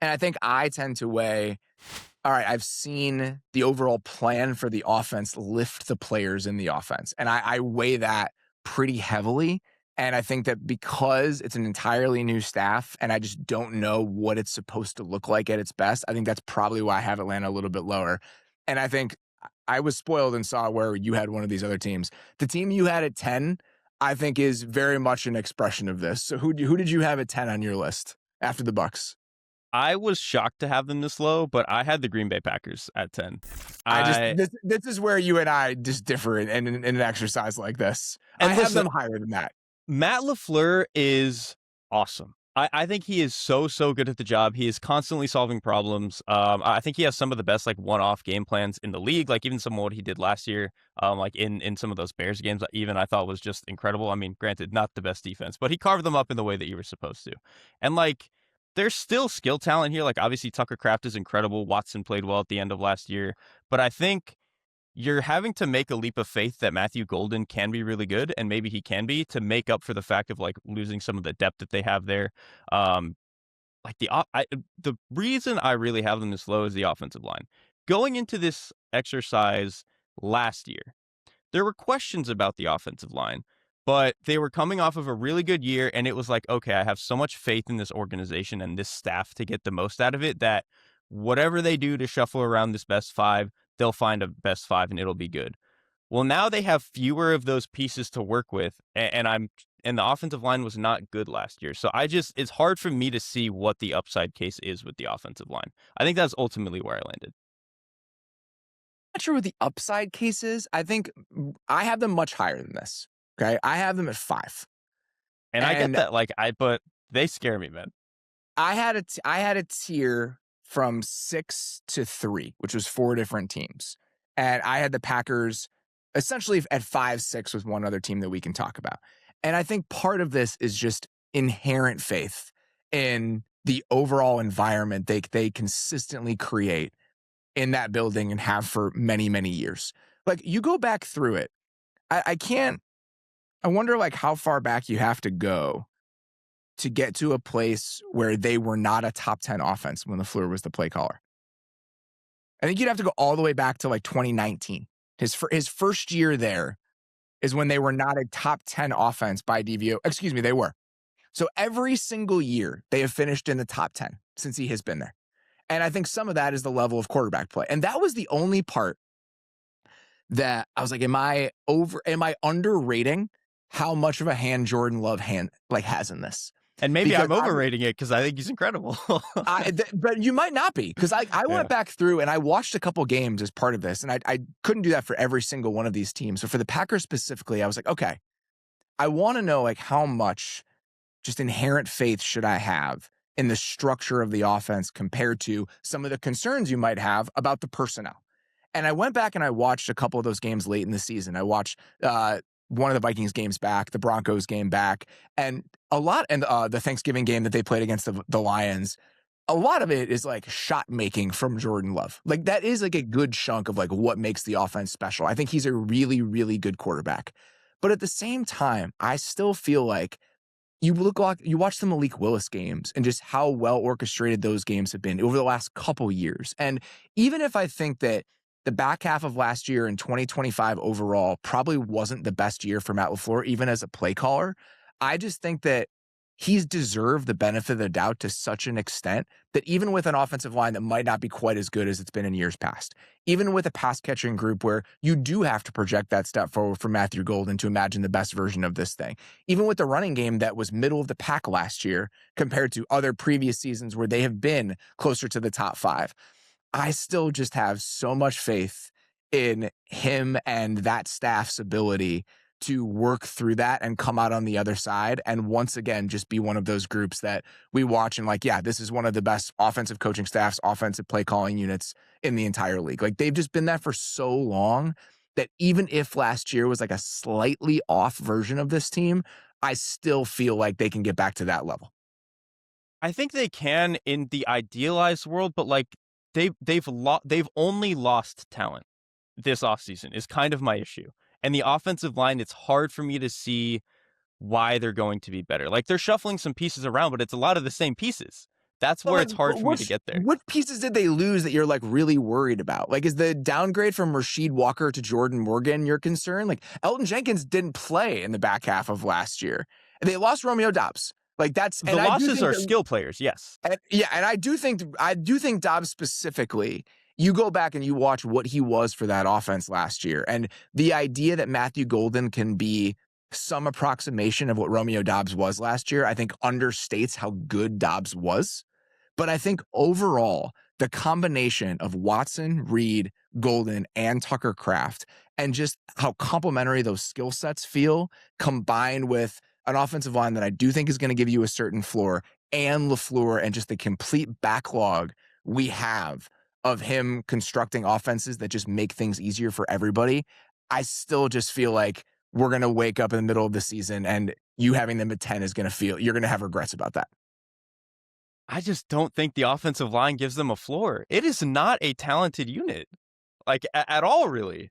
S1: And I think I tend to weigh, all right, I've seen the overall plan for the offense lift the players in the offense. And I weigh that pretty heavily. And I think that because it's an entirely new staff and I just don't know what it's supposed to look like at its best, I think that's probably why I have Atlanta a little bit lower. And I think I was spoiled and saw where you had one of these other teams. The team you had at 10, I think, is very much an expression of this. So who did you have at 10 on your list after the Bucs?
S2: I was shocked to have them this low, but I had the Green Bay Packers at 10.
S1: This is where you and I just differ in an exercise like this. And I have them higher than that.
S2: Matt LaFleur is awesome. I think he is so good at the job. He is constantly solving problems. I think he has some of the best like one-off game plans in the league. Like even some of what he did last year, like in some of those Bears games, even I thought was just incredible. I mean, granted, not the best defense, but he carved them up in the way that you were supposed to. And like, there's still skill talent here. Like obviously Tucker Kraft is incredible. Watson played well at the end of last year, but I think you're having to make a leap of faith that Matthew Golden can be really good, and maybe he can be, to make up for the fact of like losing some of the depth that they have there. Like the reason I really have them this low is the offensive line. Going into this exercise last year, there were questions about the offensive line, but they were coming off of a really good year, and it was like, okay, I have so much faith in this organization and this staff to get the most out of it that whatever they do to shuffle around this best five, they'll find a best five and it'll be good. Well, now they have fewer of those pieces to work with, and the offensive line was not good last year. So it's hard for me to see what the upside case is with the offensive line. I think that's ultimately where I landed.
S1: Not sure what the upside case is. I think I have them much higher than this. Okay, I have them at 5.
S2: And I get that, but they scare me, man.
S1: I had a tier from 6 to 3, which was 4 different teams. And I had the Packers essentially at 5-6 with one other team that we can talk about. And I think part of this is just inherent faith in the overall environment they consistently create in that building and have for many, many years. Like, you go back through it. I wonder like how far back you have to go to get to a place where they were not a top 10 offense when LaFleur was the play caller. I think you'd have to go all the way back to like 2019. His first year there is when they were not a top 10 offense by DVO. Excuse me, they were. So every single year they have finished in the top 10 since he has been there. And I think some of that is the level of quarterback play. And that was the only part that I was like, am I underrating how much of a hand Jordan Love has in this?
S2: And maybe I'm overrating it because I think he's incredible.
S1: But you might not be, because I went back through and I watched a couple games as part of this, and I couldn't do that for every single one of these teams. So for the Packers specifically, I was like, okay, I want to know like how much just inherent faith should I have in the structure of the offense compared to some of the concerns you might have about the personnel. And I went back and I watched a couple of those games late in the season. I watched one of the Vikings games back, the Broncos game back, and the Thanksgiving game that they played against the Lions. A lot of it is like shot making from Jordan Love. Like, that is like a good chunk of like what makes the offense special. I think he's a really, really good quarterback. But at the same time, I still feel like you watch the Malik Willis games and just how well orchestrated those games have been over the last couple years. And even if I think that the back half of last year in 2025 overall probably wasn't the best year for Matt LaFleur, even as a play caller, I just think that he's deserved the benefit of the doubt to such an extent that even with an offensive line that might not be quite as good as it's been in years past, even with a pass catching group where you do have to project that step forward for Matthew Golden to imagine the best version of this thing, even with the running game that was middle of the pack last year compared to other previous seasons where they have been closer to the top 5, I still just have so much faith in him and that staff's ability to work through that and come out on the other side and once again just be one of those groups that we watch and like, yeah, this is one of the best offensive coaching staffs, offensive play calling units in the entire league. Like, they've just been that for so long that even if last year was like a slightly off version of this team, I still feel like they can get back to that level.
S2: I think they can in the idealized world, but like they've only lost talent this offseason is kind of my issue. And the offensive line, it's hard for me to see why they're going to be better. Like, they're shuffling some pieces around, but it's a lot of the same pieces. That's where it's hard for me to get there.
S1: What pieces did they lose that you're like really worried about? Like, is the downgrade from Rasheed Walker to Jordan Morgan your concern? Like, Elton Jenkins didn't play in the back half of last year. They lost Romeo Doubs. Like, that's
S2: the losses are skill players, yes.
S1: And I do think Doubs specifically. You go back and you watch what he was for that offense last year, and the idea that Matthew Golden can be some approximation of what Romeo Doubs was last year, I think understates how good Doubs was. But I think overall, the combination of Watson, Reed, Golden, and Tucker Kraft, and just how complementary those skill sets feel, combined with an offensive line that I do think is going to give you a certain floor, and LaFleur, and just the complete backlog we have of him constructing offenses that just make things easier for everybody, I still just feel like we're going to wake up in the middle of the season and you having them at 10 is going to feel, you're going to have regrets about that.
S2: I just don't think the offensive line gives them a floor. It is not a talented unit, like at all, really.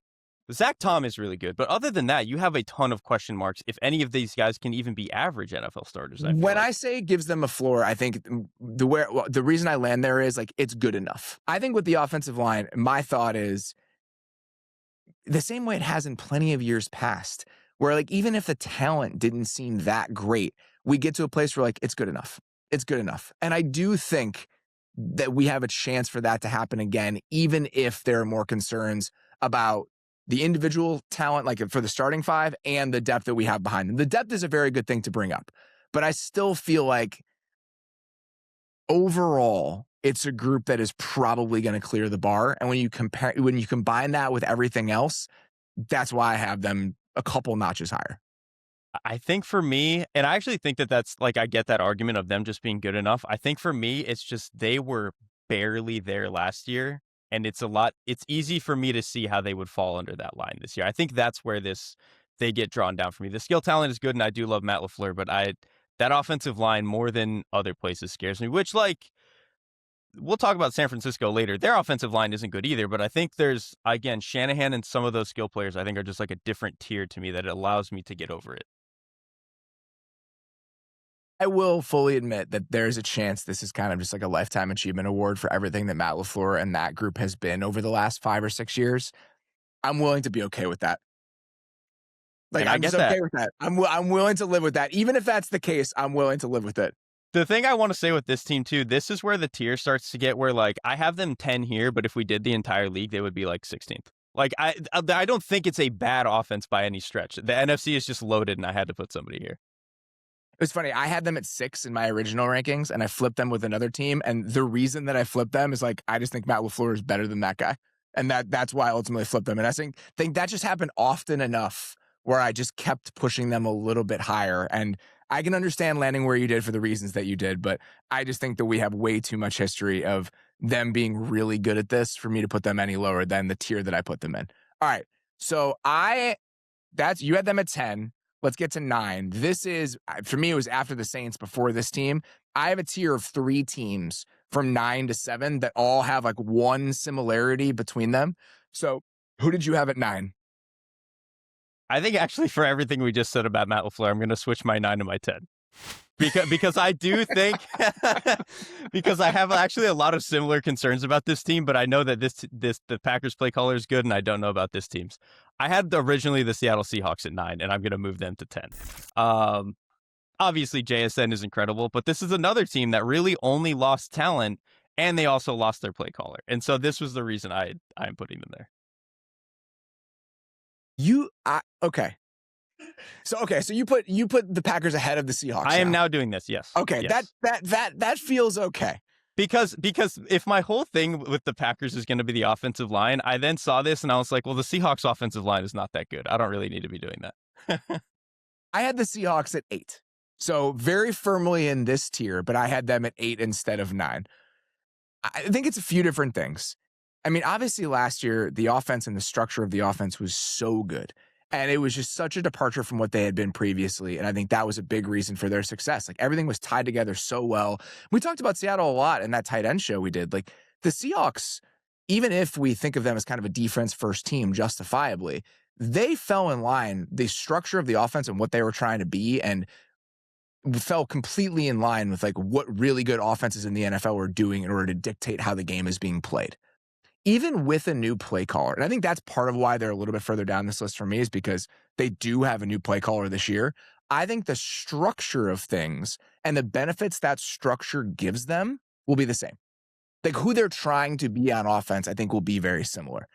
S2: Zach Tom is really good, but other than that, you have a ton of question marks if any of these guys can even be average NFL starters.
S1: I say it gives them a floor, I think the reason I land there is like it's good enough. I think with the offensive line, my thought is the same way it has in plenty of years past, where like even if the talent didn't seem that great, we get to a place where like it's good enough. It's good enough. And I do think that we have a chance for that to happen again, even if there are more concerns about the individual talent, like for the starting 5, and the depth that we have behind them. The depth is a very good thing to bring up, but I still feel like overall, it's a group that is probably going to clear the bar. And when you combine that with everything else, that's why I have them a couple notches higher.
S2: I think for me, and I actually think that's like, I get that argument of them just being good enough. I think for me, it's just they were barely there last year. And it's easy for me to see how they would fall under that line this year. I think that's where this they get drawn down for me. The skill talent is good, and I do love Matt LaFleur, but that offensive line more than other places scares me, which, like, we'll talk about San Francisco later. Their offensive line isn't good either, but I think there's, again, Shanahan and some of those skill players I think are just like a different tier to me that it allows me to get over it.
S1: I will fully admit that there's a chance this is kind of just like a lifetime achievement award for everything that Matt LaFleur and that group has been over the last 5 or 6 years. I'm willing to be okay with that. Like, I'm just okay with that. I'm willing to live with that. Even if that's the case, I'm willing to live with it.
S2: The thing I want to say with this team, too, this is where the tier starts to get where, like, I have them 10 here, but if we did the entire league, they would be, like, 16th. Like, I don't think it's a bad offense by any stretch. The NFC is just loaded, and I had to put somebody here.
S1: It was funny. I had them at 6 in my original rankings, and I flipped them with another team. And the reason that I flipped them is, like, I just think Matt LaFleur is better than that guy. And that's why I ultimately flipped them. And I think that just happened often enough where I just kept pushing them a little bit higher. And I can understand landing where you did for the reasons that you did, but I just think that we have way too much history of them being really good at this for me to put them any lower than the tier that I put them in. All right. So you had them at 10. Let's get to 9. This is, for me, it was after the Saints, before this team. I have a tier of 3 teams from 9 to 7 that all have like one similarity between them. So who did you have at 9?
S2: I think actually for everything we just said about Matt LaFleur, I'm going to switch my 9 to my 10. Because I do think, because I have actually a lot of similar concerns about this team, but I know that the Packers play caller is good, and I don't know about this team's. I had originally the Seattle Seahawks at 9, and I'm going to move them to 10. Obviously, JSN is incredible, but this is another team that really only lost talent, and they also lost their play caller. And so this was the reason I'm putting them there.
S1: Okay. So you put the Packers ahead of the Seahawks.
S2: I am now doing this. Yes.
S1: Okay.
S2: Yes.
S1: That feels okay.
S2: Because if my whole thing with the Packers is going to be the offensive line, I then saw this and I was like, well, the Seahawks offensive line is not that good. I don't really need to be doing that.
S1: I had the Seahawks at 8. So very firmly in this tier, but I had them at 8 instead of 9. I think it's a few different things. I mean, obviously last year, the offense and the structure of the offense was so good. And it was just such a departure from what they had been previously. And I think that was a big reason for their success. Like, everything was tied together so well. We talked about Seattle a lot in that tight end show we did. Like, the Seahawks, even if we think of them as kind of a defense first team justifiably, they fell in line. The structure of the offense and what they were trying to be and fell completely in line with like what really good offenses in the NFL were doing in order to dictate how the game is being played. Even with a new play caller, and I think that's part of why they're a little bit further down this list for me, is because they do have a new play caller this year. I think the structure of things and the benefits that structure gives them will be the same. Like, who they're trying to be on offense, I think will be very similar.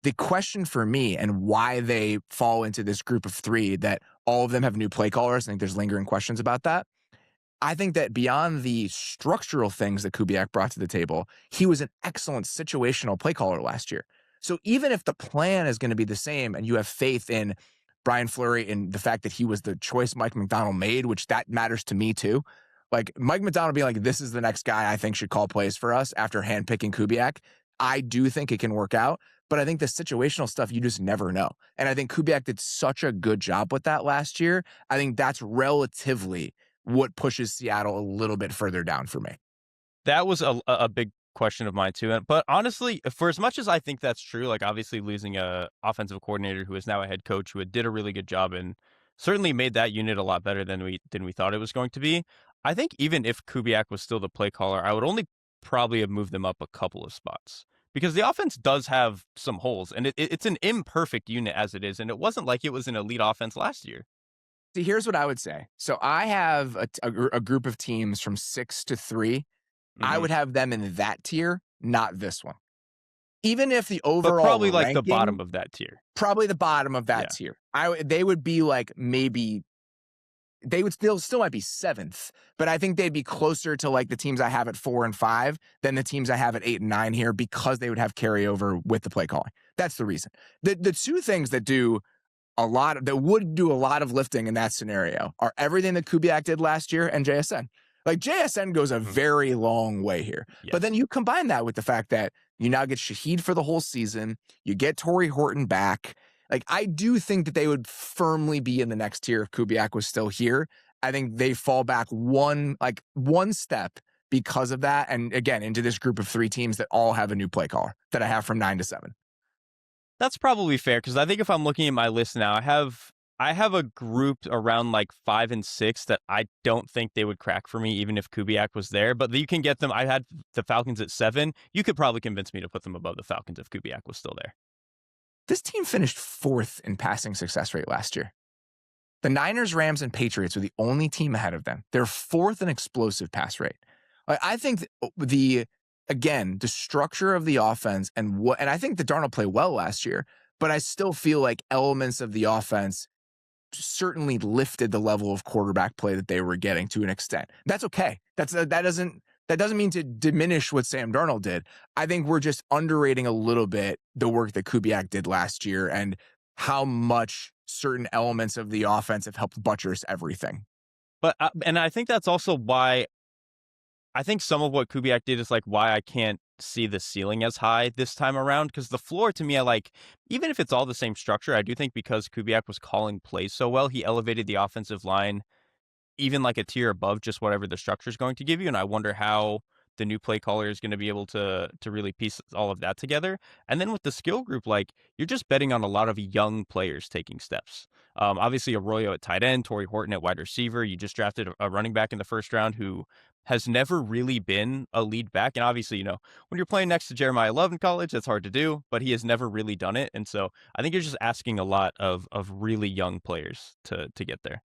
S1: The question for me and why they fall into this group of 3 that all of them have new play callers, I think there's lingering questions about that. I think that beyond the structural things that Kubiak brought to the table, he was an excellent situational play caller last year. So even if the plan is going to be the same and you have faith in Brian Fleury and the fact that he was the choice Mike Macdonald made, which that matters to me too. Like, Mike Macdonald being like, this is the next guy I think should call plays for us after handpicking Kubiak. I do think it can work out, but I think the situational stuff, you just never know. And I think Kubiak did such a good job with that last year. I think that's relatively what pushes Seattle a little bit further down for me.
S2: That was a big question of mine too. But honestly, for as much as I think that's true, like obviously losing a offensive coordinator who is now a head coach who did a really good job and certainly made that unit a lot better than we thought it was going to be. I think even if Kubiak was still the play caller, I would only probably have moved them up a couple of spots because the offense does have some holes and it's an imperfect unit as it is. And it wasn't like it was an elite offense last year.
S1: See, here's what I would say. So I have a group of teams from 6 to 3. Mm-hmm. I would have them in that tier, not this one. Even if the overall
S2: but probably
S1: ranking,
S2: like the bottom of that tier.
S1: Probably the bottom of that tier. They would be like maybe they still might be 7th, but I think they'd be closer to like the teams I have at 4 and 5 than the teams I have at 8 and 9 here because they would have carryover with the play calling. That's the reason. The 2 things that would do a lot of lifting in that scenario are everything that Kubiak did last year and JSN. Like, JSN goes a very long way here. Yes. But then you combine that with the fact that you now get Shaheed for the whole season. You get Torrey Horton back. Like, I do think that they would firmly be in the next tier if Kubiak was still here. I think they fall back one step because of that. And again, into this group of 3 teams that all have a new play caller that I have from 9 to 7.
S2: That's probably fair, because I think if I'm looking at my list now, I have a group around like 5 and 6 that I don't think they would crack for me, even if Kubiak was there. But you can get them. I had the Falcons at 7. You could probably convince me to put them above the Falcons if Kubiak was still there.
S1: This team finished 4th in passing success rate last year. The Niners, Rams, and Patriots were the only team ahead of them. They're 4th in explosive pass rate. I think the structure of the offense and I think the Darnold played well last year, but I still feel like elements of the offense certainly lifted the level of quarterback play that they were getting to an extent. That's okay. That doesn't mean to diminish what Sam Darnold did. I think we're just underrating a little bit the work that Kubiak did last year and how much certain elements of the offense have helped buttress everything.
S2: But and I think that's also why I think some of what Kubiak did is like why I can't see the ceiling as high this time around, because the floor to me, I like, even if it's all the same structure, I do think because Kubiak was calling plays so well, he elevated the offensive line even like a tier above just whatever the structure is going to give you. And I wonder how the new play caller is going to be able to really piece all of that together. And then with the skill group, like, you're just betting on a lot of young players taking steps. Obviously, Arroyo at tight end, Torrey Horton at wide receiver. You just drafted a running back in the first round who has never really been a lead back. And obviously, when you're playing next to Jeremiah Love in college, that's hard to do, but he has never really done it. And so I think you're just asking a lot of really young players to get there.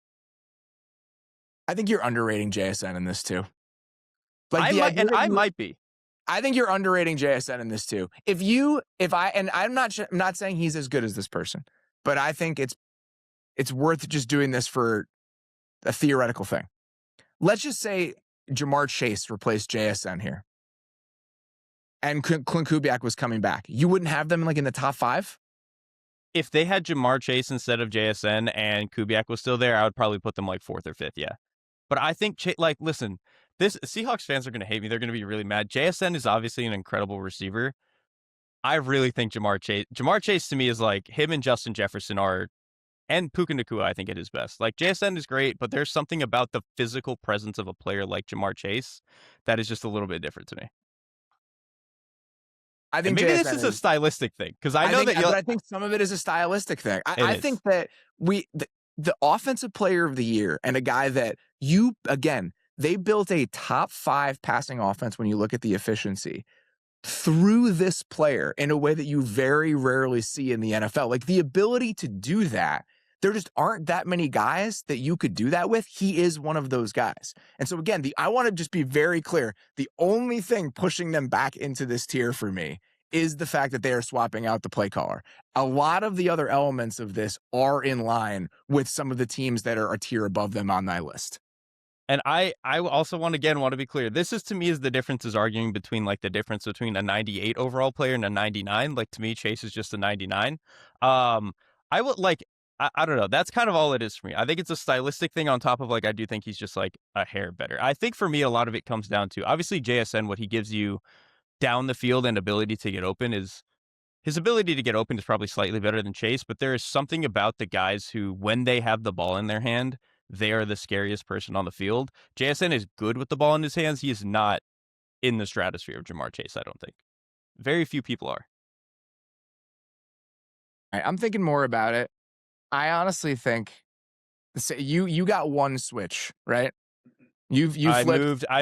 S1: I think you're underrating JSN in this too.
S2: I might be.
S1: I think you're underrating JSN in this too. I'm not saying he's as good as this person, but I think it's worth just doing this for a theoretical thing. Let's just say Jamar Chase replaced JSN here, and Clint Kubiak was coming back. You wouldn't have them like in the top 5?
S2: If they had Jamar Chase instead of JSN and Kubiak was still there, I would probably put them like 4th or 5th. Yeah. But I think, listen, this Seahawks fans are going to hate me. They're going to be really mad. JSN is obviously an incredible receiver. I really think Jamar Chase to me is like him and Justin Jefferson are, and Puka Nacua, I think, at his best. Like, JSN is great, but there's something about the physical presence of a player like Jamar Chase that is just a little bit different to me. I think maybe this is a stylistic thing, because I think
S1: some of it is a stylistic thing. I think that the offensive player of the year and a guy that they built a top 5 passing offense when you look at the efficiency through this player in a way that you very rarely see in the NFL. Like, the ability to do that, there just aren't that many guys that you could do that with. He is one of those guys. And so again, I want to just be very clear. The only thing pushing them back into this tier for me is the fact that they are swapping out the play caller. A lot of the other elements of this are in line with some of the teams that are a tier above them on my list.
S2: And I also want to be clear. This is, to me, is the difference is arguing between like the difference between a 98 overall player and a 99. Like, to me, Chase is just a 99. I would like, I don't know. That's kind of all it is for me. I think it's a stylistic thing on top of like, I do think he's just like a hair better. I think for me, a lot of it comes down to obviously JSN, what he gives you down the field and ability to get open is his ability to get open is probably slightly better than Chase, but there is something about the guys who, when they have the ball in their hand, they are the scariest person on the field. JSN is good with the ball in his hands. He is not in the stratosphere of Jamar Chase, I don't think. Very few people are.
S1: I'm thinking more about it. I honestly think you got one switch, right?
S2: I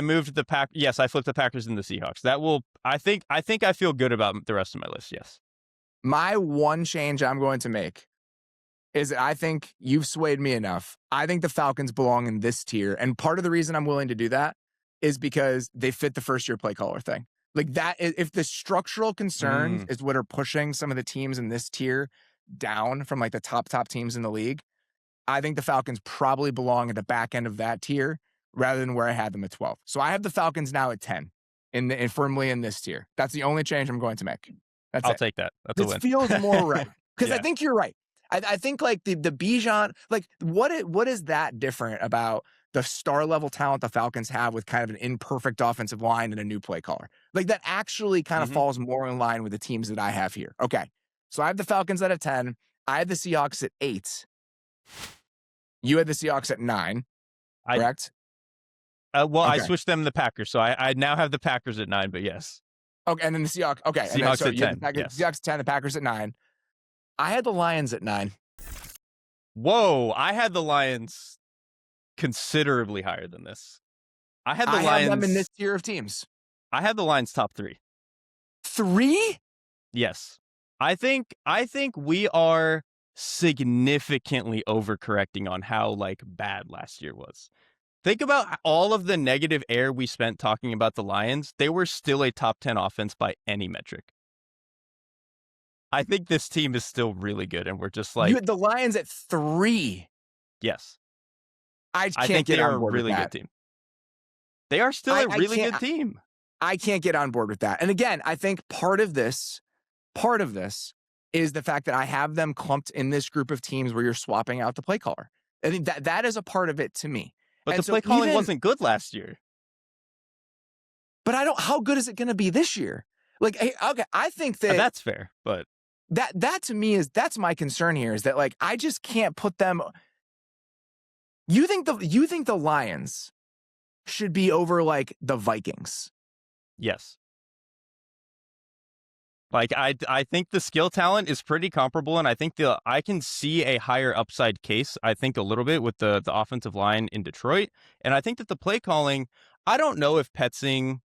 S2: moved the Pack. Yes, I flipped the Packers and the Seahawks. That will. I think I feel good about the rest of my list. Yes.
S1: My one change I'm going to make is I think you've swayed me enough. I think the Falcons belong in this tier, and part of the reason I'm willing to do that is because they fit the first year play caller thing. Like that, if the structural concerns is what are pushing some of the teams in this tier down from like the top teams in the league, I think the Falcons probably belong at the back end of that tier rather than where I had them at 12. So I have the Falcons now at 10 and firmly in this tier. That's the only change I'm going to make. I'll
S2: take that. That's a win.
S1: It feels more right. Because I think you're right. I think like the Bijan, like what is that different about the star level talent the Falcons have with kind of an imperfect offensive line and a new play caller? Like that actually kind of falls more in line with the teams that I have here. Okay. So I have the Falcons at a 10. I had the Seahawks at 8. You had the Seahawks at 9, correct?
S2: I switched them to the Packers, so I now have the Packers at 9, but yes.
S1: Okay, and then the Seahawks. Okay,
S2: Seahawks
S1: and then, so
S2: at 10. Yes.
S1: Seahawks at 10, the Packers at 9. I had the Lions at 9.
S2: Whoa, I had the Lions considerably higher than this. I had
S1: them in this tier of teams.
S2: I had the Lions top 3.
S1: 3?
S2: Yes. I think we are significantly overcorrecting on how bad last year was. Think about all of the negative air we spent talking about the Lions. They were still a top 10 offense by any metric. I think this team is still really good, and we're just
S1: you had the Lions at 3.
S2: Yes.
S1: I think they are a
S2: really good team. They are still a really good team.
S1: I can't get on board with that. And again, I think part of this is the fact that I have them clumped in this group of teams where you're swapping out the play caller. I think that is a part of it to me.
S2: But the play calling wasn't good last year.
S1: But how good is it going to be this year? I think that
S2: that's fair, but
S1: that to me that's my concern here, is that I just can't put them. You think the Lions should be over the Vikings?
S2: Yes. I think the skill talent is pretty comparable, and I think I can see a higher upside case, I think, a little bit with the offensive line in Detroit. And I think that the play calling, I don't know if Petzing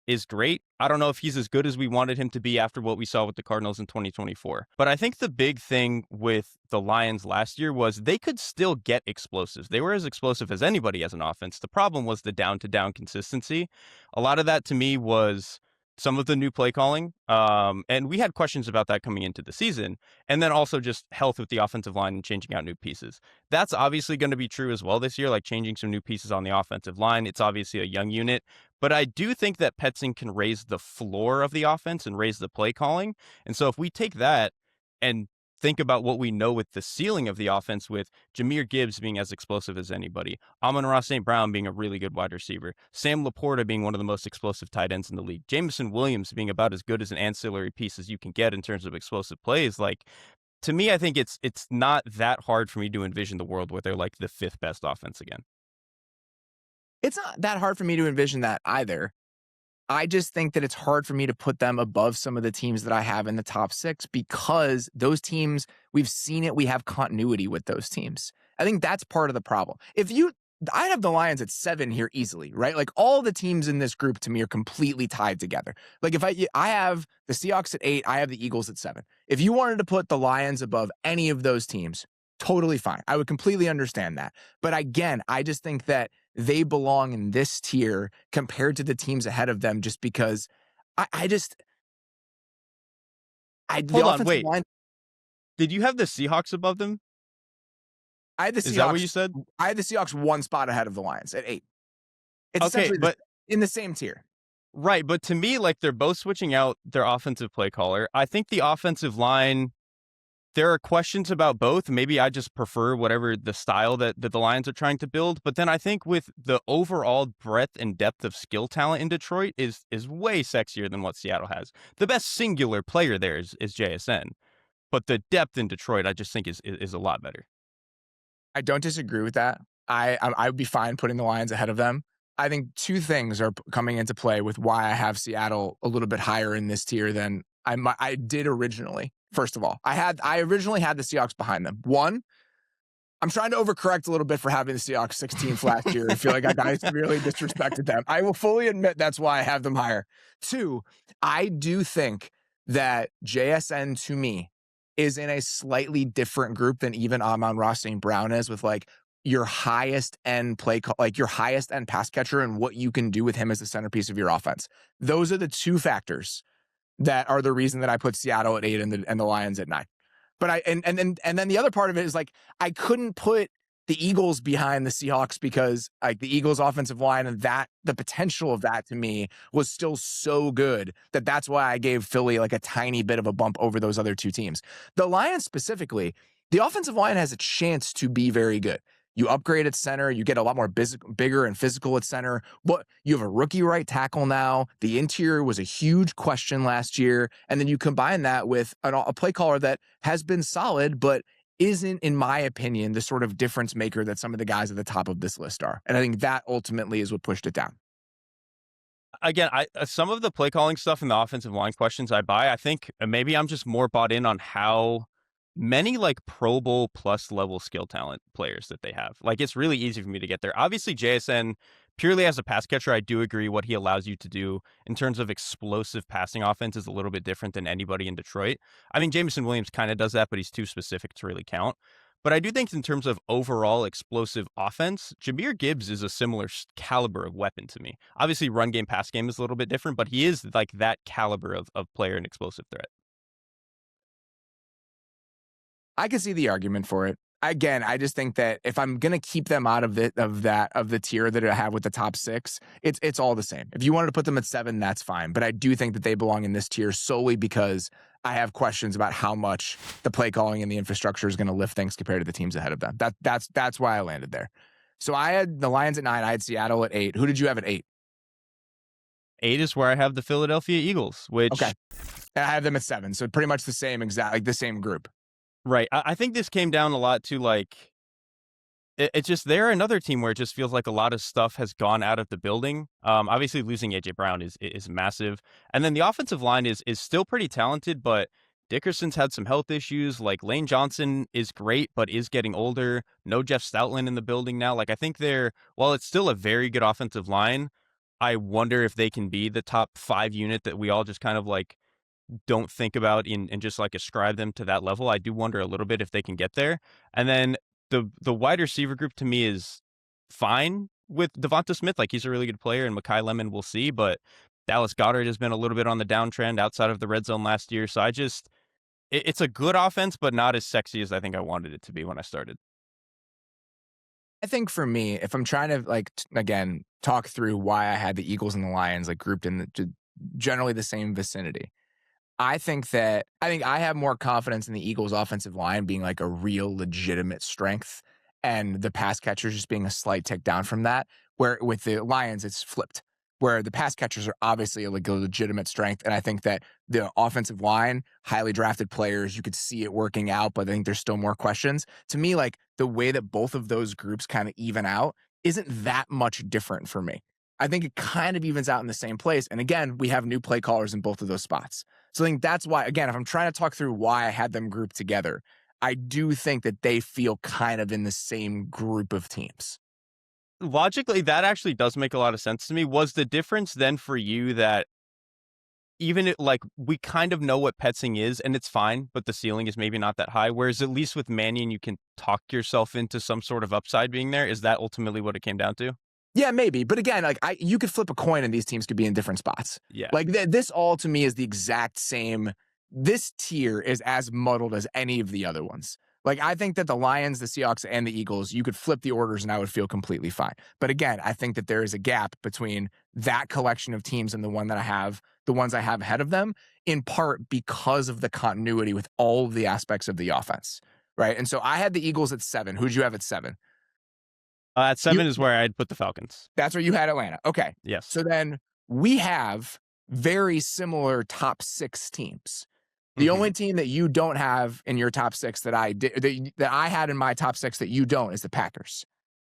S2: is great. I don't know if he's as good as we wanted him to be after what we saw with the Cardinals in 2024. But I think the big thing with the Lions last year was they could still get explosives. They were as explosive as anybody as an offense. The problem was the down-to-down consistency. A lot of that to me was some of the new play calling. And we had questions about that coming into the season. And then also just health with the offensive line and changing out new pieces. That's obviously going to be true as well this year, changing some new pieces on the offensive line. It's obviously a young unit. But I do think that Petzing can raise the floor of the offense and raise the play calling. And so if we take that and think about what we know with the ceiling of the offense, with Jahmyr Gibbs being as explosive as anybody, Amon-Ra St. Brown being a really good wide receiver, Sam Laporta being one of the most explosive tight ends in the league, Jameson Williams being about as good as an ancillary piece as you can get in terms of explosive plays, to me, I think it's not that hard for me to envision the world where they're the 5th best offense again.
S1: It's not that hard for me to envision that either. I just think that it's hard for me to put them above some of the teams that I have in the top 6, because those teams, we've seen it. We have continuity with those teams. I think that's part of the problem. I have the Lions at 7 here easily, right? All the teams in this group to me are completely tied together. If I have the Seahawks at 8, I have the Eagles at 7. If you wanted to put the Lions above any of those teams, totally fine. I would completely understand that. But again, I just think that they belong in this tier compared to the teams ahead of them, just because
S2: Hold on, wait. Did you have the Seahawks above them?
S1: I had the Seahawks.
S2: Is that what you said?
S1: I had the Seahawks 1 spot ahead of the Lions at 8. It's
S2: okay, but
S1: in the same tier.
S2: Right, but to me, they're both switching out their offensive play caller. I think the offensive line, there are questions about both. Maybe I just prefer whatever the style that the Lions are trying to build. But then I think with the overall breadth and depth of skill talent in Detroit is way sexier than what Seattle has. The best singular player there is JSN. But the depth in Detroit, I just think is a lot better.
S1: I don't disagree with that. I would be fine putting the Lions ahead of them. I think 2 things are coming into play with why I have Seattle a little bit higher in this tier than I did originally. First of all, I originally had the Seahawks behind them. 1, I'm trying to overcorrect a little bit for having the Seahawks 16th last year. I feel like I really disrespected them. I will fully admit that's why I have them higher. 2, I do think that JSN to me is in a slightly different group than even Amon-Ra St. Brown is, with your highest end your highest end pass catcher and what you can do with him as the centerpiece of your offense. Those are the 2 factors that are the reason that I put Seattle at 8 and the Lions at 9. But and then the other part of it is I couldn't put the Eagles behind the Seahawks because the Eagles offensive line and the potential of that to me was still so good that's why I gave Philly a tiny bit of a bump over those other 2 teams. The Lions specifically, the offensive line has a chance to be very good. You upgrade at center. You get a lot more bigger and physical at center. But you have a rookie right tackle now. The interior was a huge question last year. And then you combine that with a play caller that has been solid, but isn't, in my opinion, the sort of difference maker that some of the guys at the top of this list are. And I think that ultimately is what pushed it down.
S2: Again, some of the play calling stuff and the offensive line questions I buy. I think maybe I'm just more bought in on how many like Pro Bowl plus level skill talent players that they have. Like, it's really easy for me to get there. Obviously, JSN, purely as a pass catcher, I do agree what he allows you to do in terms of explosive passing offense is a little bit different than anybody in Detroit. I mean, Jameson Williams kind of does that, but he's too specific to really count. But I do think in terms of overall explosive offense, Jahmyr Gibbs is a similar caliber of weapon to me. Obviously, run game, pass game is a little bit different, but he is like that caliber of player and explosive threat.
S1: I can see the argument for it. Again, I just think that if I'm gonna keep them out of the tier that I have with the top 6, it's all the same. If you wanted to put them at 7, that's fine. But I do think that they belong in this tier solely because I have questions about how much the play calling and the infrastructure is going to lift things compared to the teams ahead of them. That's why I landed there. So I had the Lions at 9. I had Seattle at 8. Who did you have at 8?
S2: 8 is where I have the Philadelphia Eagles, which
S1: okay, and I have them at 7. So pretty much the same like the same group.
S2: Right. I think this came down a lot to like, it's just they're another team where it just feels like a lot of stuff has gone out of the building. Obviously losing AJ Brown is massive, and then the offensive line is still pretty talented, but Dickerson's had some health issues. Like Lane Johnson is great, but is getting older. No Jeff Stoutland in the building now. Like I think while it's still a very good offensive line, I wonder if they can be the top 5 unit that we all just kind of like don't think about and just like ascribe them to that level. I do wonder a little bit if they can get there. And then the wide receiver group to me is fine with Devonta Smith. Like he's a really good player, and Mekhi Lemon we'll see, but Dallas Goedert has been a little bit on the downtrend outside of the red zone last year. So it's a good offense, but not as sexy as I think I wanted it to be when I started.
S1: I think for me, if I'm trying to like, again, talk through why I had the Eagles and the Lions like grouped in generally the same vicinity, I think I have more confidence in the Eagles offensive line being like a real legitimate strength and the pass catchers just being a slight tick down from that, where with the Lions, it's flipped, where the pass catchers are obviously like a legitimate strength. And I think that the offensive line, highly drafted players, you could see it working out, but I think there's still more questions. To me, like the way that both of those groups kind of even out isn't that much different for me. I think it kind of evens out in the same place. And again, we have new play callers in both of those spots. So I think that's why, again, if I'm trying to talk through why I had them grouped together, I do think that they feel kind of in the same group of teams.
S2: Logically, that actually does make a lot of sense to me. Was the difference then for you that even like we kind of know what Petzing is and it's fine, but the ceiling is maybe not that high? Whereas at least with Mannion, you can talk yourself into some sort of upside being there. Is that ultimately what it came down to?
S1: Yeah, maybe. But again, like you could flip a coin and these teams could be in different spots.
S2: Yeah.
S1: Like this all to me is the exact same. This tier is as muddled as any of the other ones. Like I think that the Lions, the Seahawks, and the Eagles, you could flip the orders and I would feel completely fine. But again, I think that there is a gap between that collection of teams and the ones I have ahead of them, in part because of the continuity with all of the aspects of the offense. Right. And so I had the Eagles at 7. Who'd you have at 7?
S2: At 7 is where I'd put the Falcons.
S1: That's where you had Atlanta. Okay.
S2: Yes.
S1: So then we have very similar top 6 teams. The only team that you don't have in your top 6 that I had in my top 6 that you don't is the Packers.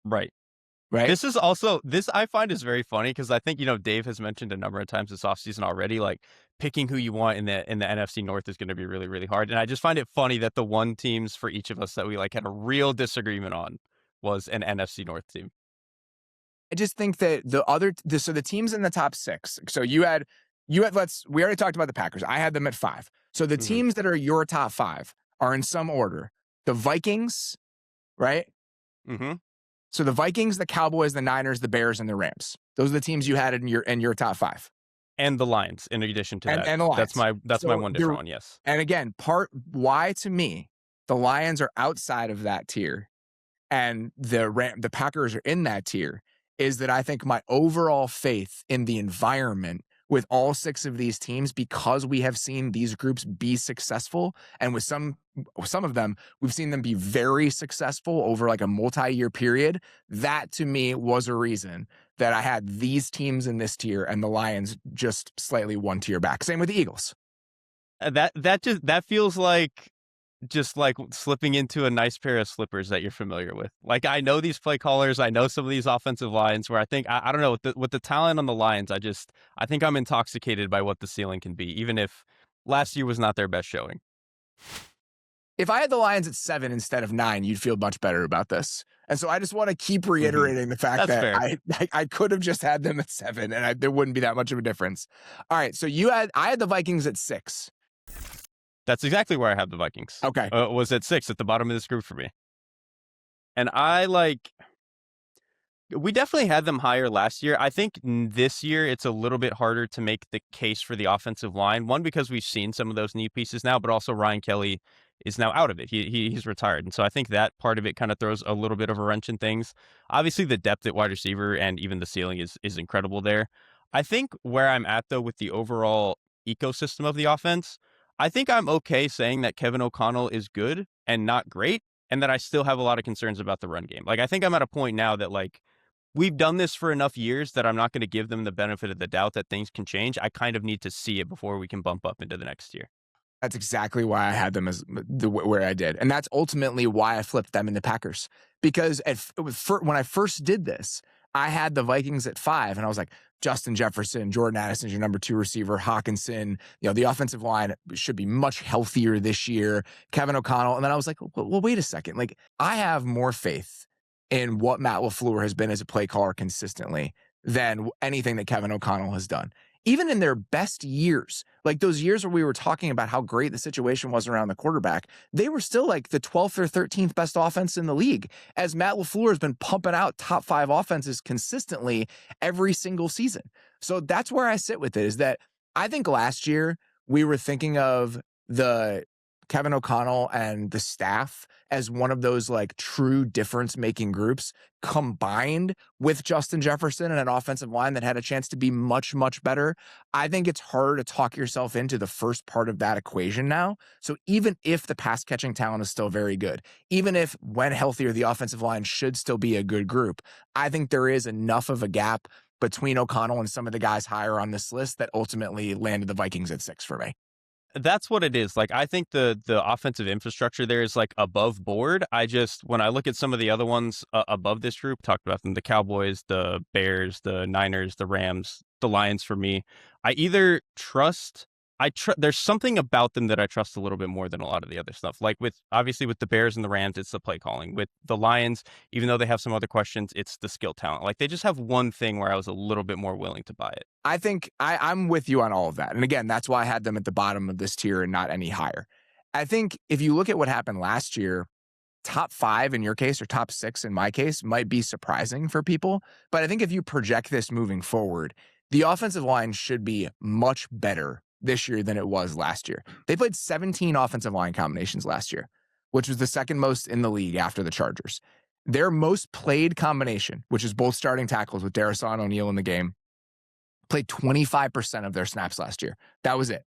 S2: Right.
S1: Right.
S2: This I find is very funny because I think, Dave has mentioned a number of times this offseason already, like picking who you want in the NFC North is going to be really, really hard. And I just find it funny that the one teams for each of us that we like had a real disagreement on was an NFC North team.
S1: I just think that the teams in the top 6. So we already talked about the Packers. I had them at 5. So the teams that are your top 5 are in some order. The Vikings, right?
S2: Mm-hmm.
S1: So the Vikings, the Cowboys, the Niners, the Bears, and the Rams. Those are the teams you had in your top 5.
S2: And the Lions, in addition to that.
S1: And the Lions.
S2: That's my one different one, yes.
S1: And again, why to me, the Lions are outside of that tier and the Packers are in that tier is that I think my overall faith in the environment with all 6 of these teams because we have seen these groups be successful. And with some of them, we've seen them be very successful over like a multi-year period. That to me was a reason that I had these teams in this tier and the Lions just slightly one tier back. Same with the Eagles.
S2: That feels like just like slipping into a nice pair of slippers that you're familiar with. Like, I know these play callers, I know some of these offensive lines where I think, I don't know, with the talent on the Lions, I think I'm intoxicated by what the ceiling can be, even if last year was not their best showing.
S1: If I had the Lions at 7 instead of 9, you'd feel much better about this. And so I just want to keep reiterating the fact that I could have just had them at 7 and there wouldn't be that much of a difference. All right, so I had the Vikings at 6.
S2: That's exactly where I had the Vikings.
S1: Okay.
S2: Was at 6 at the bottom of this group for me. And we definitely had them higher last year. I think this year it's a little bit harder to make the case for the offensive line. One, because we've seen some of those knee pieces now, but also Ryan Kelly is now out of it. He's retired. And so I think that part of it kind of throws a little bit of a wrench in things. Obviously, the depth at wide receiver and even the ceiling is incredible there. I think where I'm at, though, with the overall ecosystem of the offense, I think I'm okay saying that Kevin O'Connell is good and not great, and that I still have a lot of concerns about the run game. Like, I think I'm at a point now that, like, we've done this for enough years that I'm not going to give them the benefit of the doubt that things can change. I kind of need to see it before we can bump up into the next year.
S1: That's exactly why I had them as where I did. And that's ultimately why I flipped them into Packers. Because when I first did this, I had the Vikings at 5, and I was like, Justin Jefferson, Jordan Addison's your number 2 receiver, Hawkinson, the offensive line should be much healthier this year, Kevin O'Connell. And then I was like, well, wait a second. Like, I have more faith in what Matt LaFleur has been as a play caller consistently than anything that Kevin O'Connell has done. Even in their best years, like those years where we were talking about how great the situation was around the quarterback, they were still like the 12th or 13th best offense in the league, as Matt LaFleur has been pumping out top 5 offenses consistently every single season. So that's where I sit with it, is that I think last year we were thinking of the Kevin O'Connell and the staff as one of those like true difference-making groups, combined with Justin Jefferson and an offensive line that had a chance to be much, much better. I think it's hard to talk yourself into the first part of that equation now. So even if the pass-catching talent is still very good, even if when healthier, the offensive line should still be a good group, I think there is enough of a gap between O'Connell and some of the guys higher on this list that ultimately landed the Vikings at 6 for me.
S2: That's what it is. Like, I think the offensive infrastructure there is like above board. When I look at some of the other ones above this group, talked about them, the Cowboys, the Bears, the Niners, the Rams, the Lions for me, there's something about them that I trust a little bit more than a lot of the other stuff. Like obviously with the Bears and the Rams, it's the play calling. With the Lions, even though they have some other questions, it's the skill talent. Like, they just have one thing where I was a little bit more willing to buy it.
S1: I think I'm with you on all of that. And again, that's why I had them at the bottom of this tier and not any higher. I think if you look at what happened last year, top 5 in your case or top 6 in my case might be surprising for people. But I think if you project this moving forward, the offensive line should be much better this year than it was last year. They played 17 offensive line combinations last year, which was the second most in the league after the Chargers. Their most played combination, which is both starting tackles with Darrisaw and O'Neal in the game, played 25% of their snaps last year. That was it.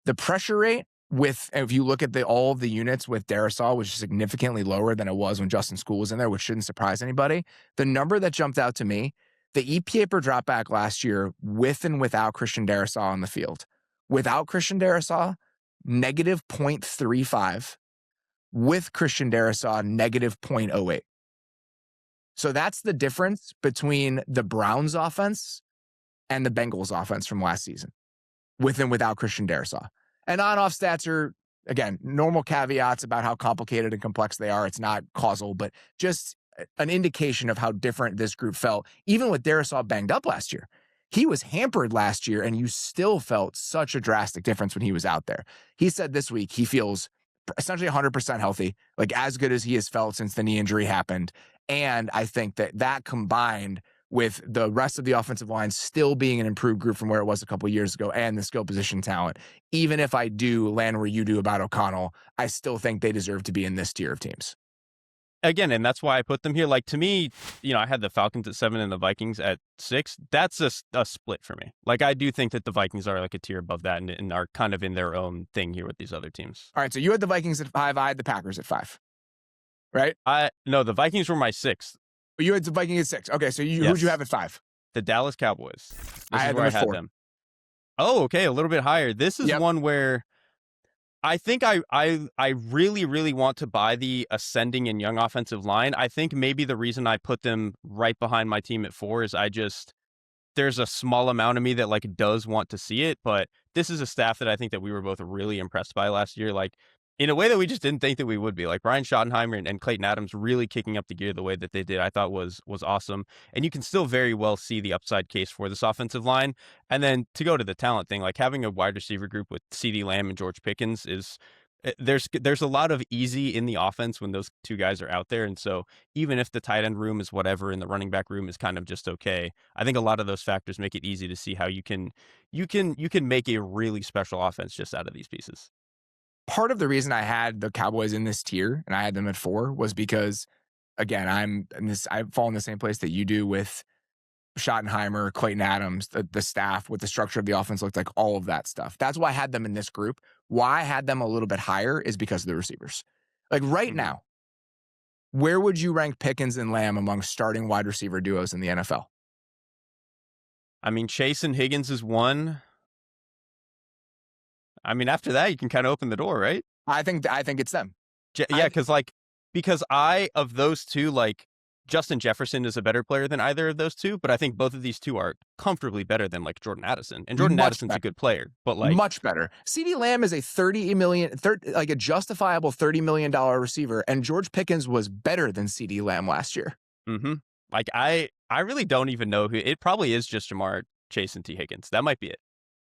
S1: The pressure rate if you look at all of the units with Darrisaw, which is significantly lower than it was when Justin School was in there, which shouldn't surprise anybody. The number that jumped out to me, the EPA per dropback last year with and without Christian Darrisaw on the field. Without Christian Darrisaw, negative 0.35. With Christian Darrisaw, negative 0.08. So that's the difference between the Browns offense and the Bengals offense from last season, with and without Christian Darrisaw. And on-off stats are, again, normal caveats about how complicated and complex they are. It's not causal, but just an indication of how different this group felt. Even with Darrisaw banged up last year, he was hampered last year, and you still felt such a drastic difference when he was out there. He said this week he feels essentially 100% healthy, like as good as he has felt since the knee injury happened. And I think that combined with the rest of the offensive line still being an improved group from where it was a couple of years ago and the skill position talent, even if I do land where you do about O'Connell, I still think they deserve to be in this tier of teams.
S2: again, and that's why I put them here. Like, to me, I had the Falcons at 7 and the Vikings at 6. That's a split for me. Like, I do think that the Vikings are like a tier above that and are kind of in their own thing here with these other teams.
S1: All right, so you had the Vikings at 5. I had the Packers at 5. Right?
S2: No, the Vikings were my 6th.
S1: You had the Vikings at 6. Okay, so
S2: Yes.
S1: who'd you have at 5?
S2: The Dallas Cowboys.
S1: I had them at 4.
S2: Oh, okay, a little bit higher. This is one where I think I really, really want to buy the ascending and young offensive line. I think maybe the reason I put them right behind my team at 4 is there's a small amount of me that like does want to see it, but this is a staff that I think that we were both really impressed by last year. Like, in a way that we just didn't think that we would be. Like, Brian Schottenheimer and Clayton Adams really kicking up the gear the way that they did, I thought was awesome. And you can still very well see the upside case for this offensive line. And then to go to the talent thing, like having a wide receiver group with CeeDee Lamb and George Pickens there's a lot of easy in the offense when those two guys are out there. And so even if the tight end room is whatever and the running back room is kind of just okay, I think a lot of those factors make it easy to see how you can make a really special offense just out of these pieces.
S1: Part of the reason I had the Cowboys in this tier and I had them at 4 was because, again, I fall in the same place that you do with Schottenheimer, Clayton Adams, the staff, what the structure of the offense looked like, all of that stuff. That's why I had them in this group. Why I had them a little bit higher is because of the receivers. Like right now, where would you rank Pickens and Lamb among starting wide receiver duos in the NFL?
S2: I mean, Chase and Higgins is 1. I mean, after that, you can kind of open the door, right?
S1: I think it's them.
S2: Yeah, because of those two, like, Justin Jefferson is a better player than either of those two, but I think both of these two are comfortably better than like Jordan Addison. And Jordan Addison's a good player, but like
S1: much better. CeeDee Lamb is a like a justifiable $30 million receiver, and George Pickens was better than CeeDee Lamb last year.
S2: Mm-hmm. Like I really don't even know who. It probably is just Jamar Chase and T. Higgins. That might be it.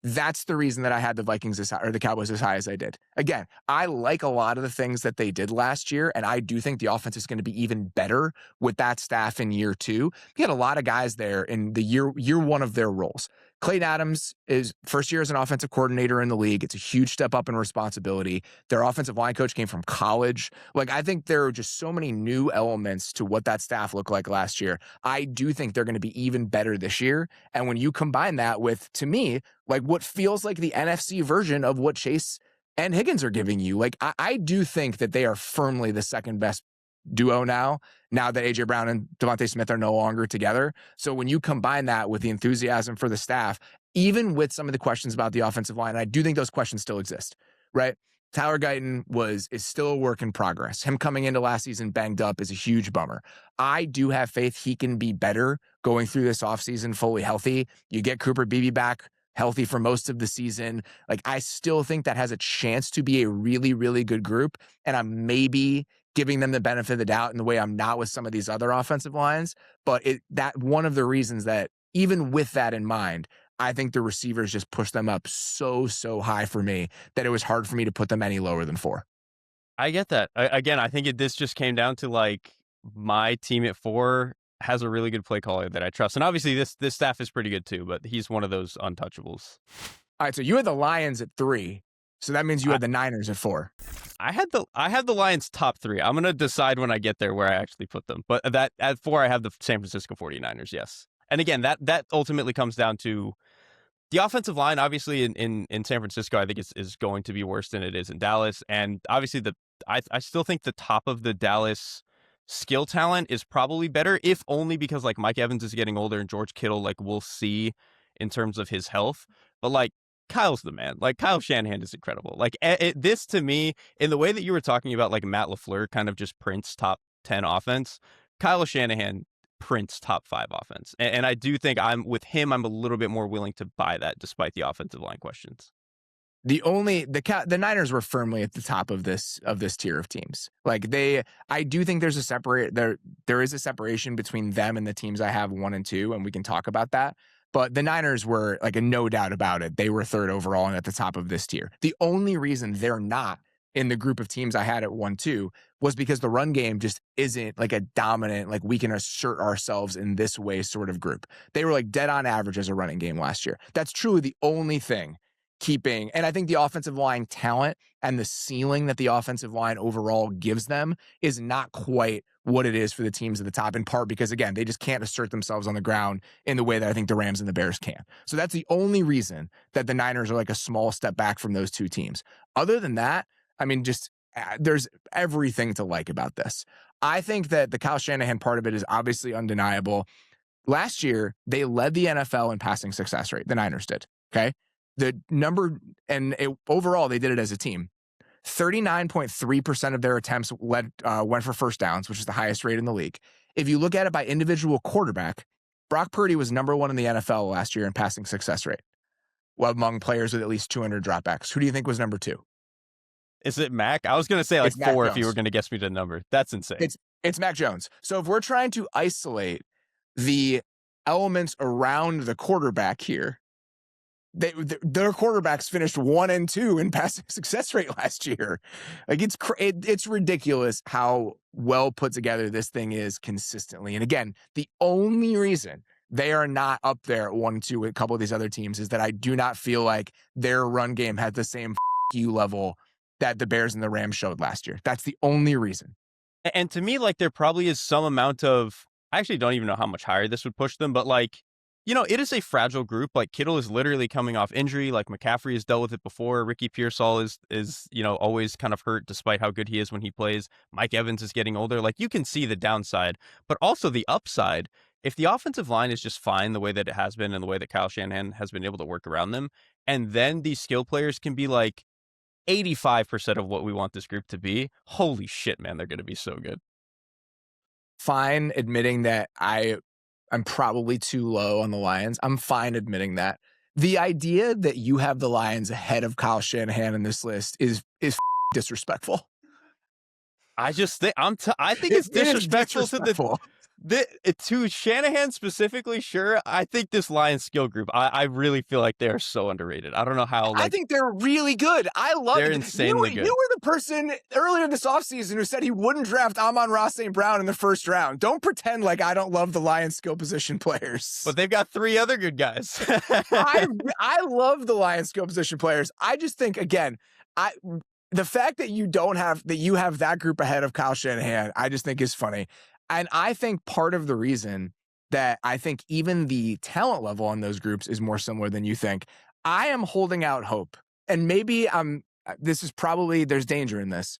S1: That's the reason that I had the Vikings as high, or the Cowboys as high as I did. Again, I like a lot of the things that they did last year, and I do think the offense is going to be even better with that staff in year 2. We had a lot of guys there in the year 1 of their roles. Clayton Adams is first year as an offensive coordinator in the league. It's a huge step up in responsibility. Their offensive line coach came from college. Like, I think there are just so many new elements to what that staff looked like last year. I do think they're going to be even better this year. And when you combine that with, to me, like what feels like the NFC version of what Chase and Higgins are giving you, like I do think that they are firmly the second best duo now that A.J. Brown and Devontae Smith are no longer together. So when you combine that with the enthusiasm for the staff, even with some of the questions about the offensive line, I do think those questions still exist, right? Tyler Guyton is still a work in progress. Him coming into last season banged up is a huge bummer. I do have faith he can be better going through this offseason fully healthy. You get Cooper Beebe back healthy for most of the season. Like, I still think that has a chance to be a really, really good group. And I'm maybe giving them the benefit of the doubt in the way I'm not with some of these other offensive lines. But that one of the reasons that even with that in mind, I think the receivers just pushed them up so high for me that it was hard for me to put them any lower than 4.
S2: I get that. Again, I think this just came down to like my team at 4 has a really good play caller that I trust. And obviously this staff is pretty good too, but he's one of those untouchables.
S1: All right, so you had the Lions at 3. So that means you had the Niners at 4.
S2: I had the Lions top 3. I'm going to decide when I get there where I actually put them. But that at 4, I have the San Francisco 49ers, yes. And again, that ultimately comes down to the offensive line. Obviously in San Francisco, I think is going to be worse than it is in Dallas. And obviously I still think the top of the Dallas skill talent is probably better, if only because like Mike Evans is getting older and George Kittle, like we'll see in terms of his health. But like Kyle's the man. Like Kyle Shanahan is incredible. Like this to me, in the way that you were talking about like Matt LaFleur kind of just prints top 10 offense, Kyle Shanahan prints top 5 offense. And I do think I'm a little bit more willing to buy that despite the offensive line questions.
S1: The Niners were firmly at the top of this tier of teams. Like I do think there is a separation between them and the teams I have 1 and 2, and we can talk about that. But the Niners were like a no doubt about it. They were 3rd overall and at the top of this tier. The only reason they're not in the group of teams I had at 1-2 was because the run game just isn't like a dominant, like we can assert ourselves in this way sort of group. They were like dead on average as a running game last year. That's truly the only thing keeping, and I think the offensive line talent and the ceiling that the offensive line overall gives them is not quite what it is for the teams at the top, in part because, again, they just can't assert themselves on the ground in the way that I think the Rams and the Bears can. So that's the only reason that the Niners are like a small step back from those two teams. Other than that, I mean, just there's everything to like about this. I think that the Kyle Shanahan part of it is obviously undeniable. Last year, they led the NFL in passing success rate. The Niners did. Okay. The number, and overall, they did it as a team. 39.3% of their attempts went for first downs, which is the highest rate in the league. If you look at it by individual quarterback, Brock Purdy was number one in the NFL last year in passing success rate, well, among players with at least 200 dropbacks. Who do you think was number two?
S2: Is it Mac? I was going to say like four if you were going to guess me the number. That's insane.
S1: It's Mac Jones. So if we're trying to isolate the elements around the quarterback here, their quarterbacks finished 1 and 2 in passing success rate last year. Like it's ridiculous how well put together this thing is consistently. And again, the only reason they are not up there at 1 and 2 with a couple of these other teams is that I do not feel like their run game had the same level that the Bears and the Rams showed last year. That's the only reason.
S2: And to me, like, there probably is some amount of, I actually don't even know how much higher this would push them, but like, you know, it is a fragile group. Like, Kittle is literally coming off injury. Like, McCaffrey has dealt with it before. Ricky Pearsall is, you know, always kind of hurt despite how good he is when he plays. Mike Evans is getting older. Like, you can see the downside, but also the upside. If the offensive line is just fine the way that it has been and the way that Kyle Shanahan has been able to work around them, and then these skill players can be like 85% of what we want this group to be, holy shit, man, they're going to be so good.
S1: Fine admitting that I'm probably too low on the Lions. I'm fine admitting that. The idea that you have the Lions ahead of Kyle Shanahan in this list is disrespectful.
S2: I just think I think it's disrespectful to Shanahan specifically. Sure, I think this Lions skill group, I really feel like they are so underrated. I don't know how. Like,
S1: I think they're really good. I love
S2: they're
S1: it.
S2: insanely good.
S1: You were the person earlier this offseason who said he wouldn't draft Amon-Ra St. Brown in the first round. Don't pretend like I don't love the Lions skill position players.
S2: But they've got 3 other good guys.
S1: I love the Lions skill position players. I just think, again, the fact that you have that group ahead of Kyle Shanahan, I just think is funny. And I think part of the reason that I think even the talent level on those groups is more similar than you think, I am holding out hope. And maybe there's danger in this.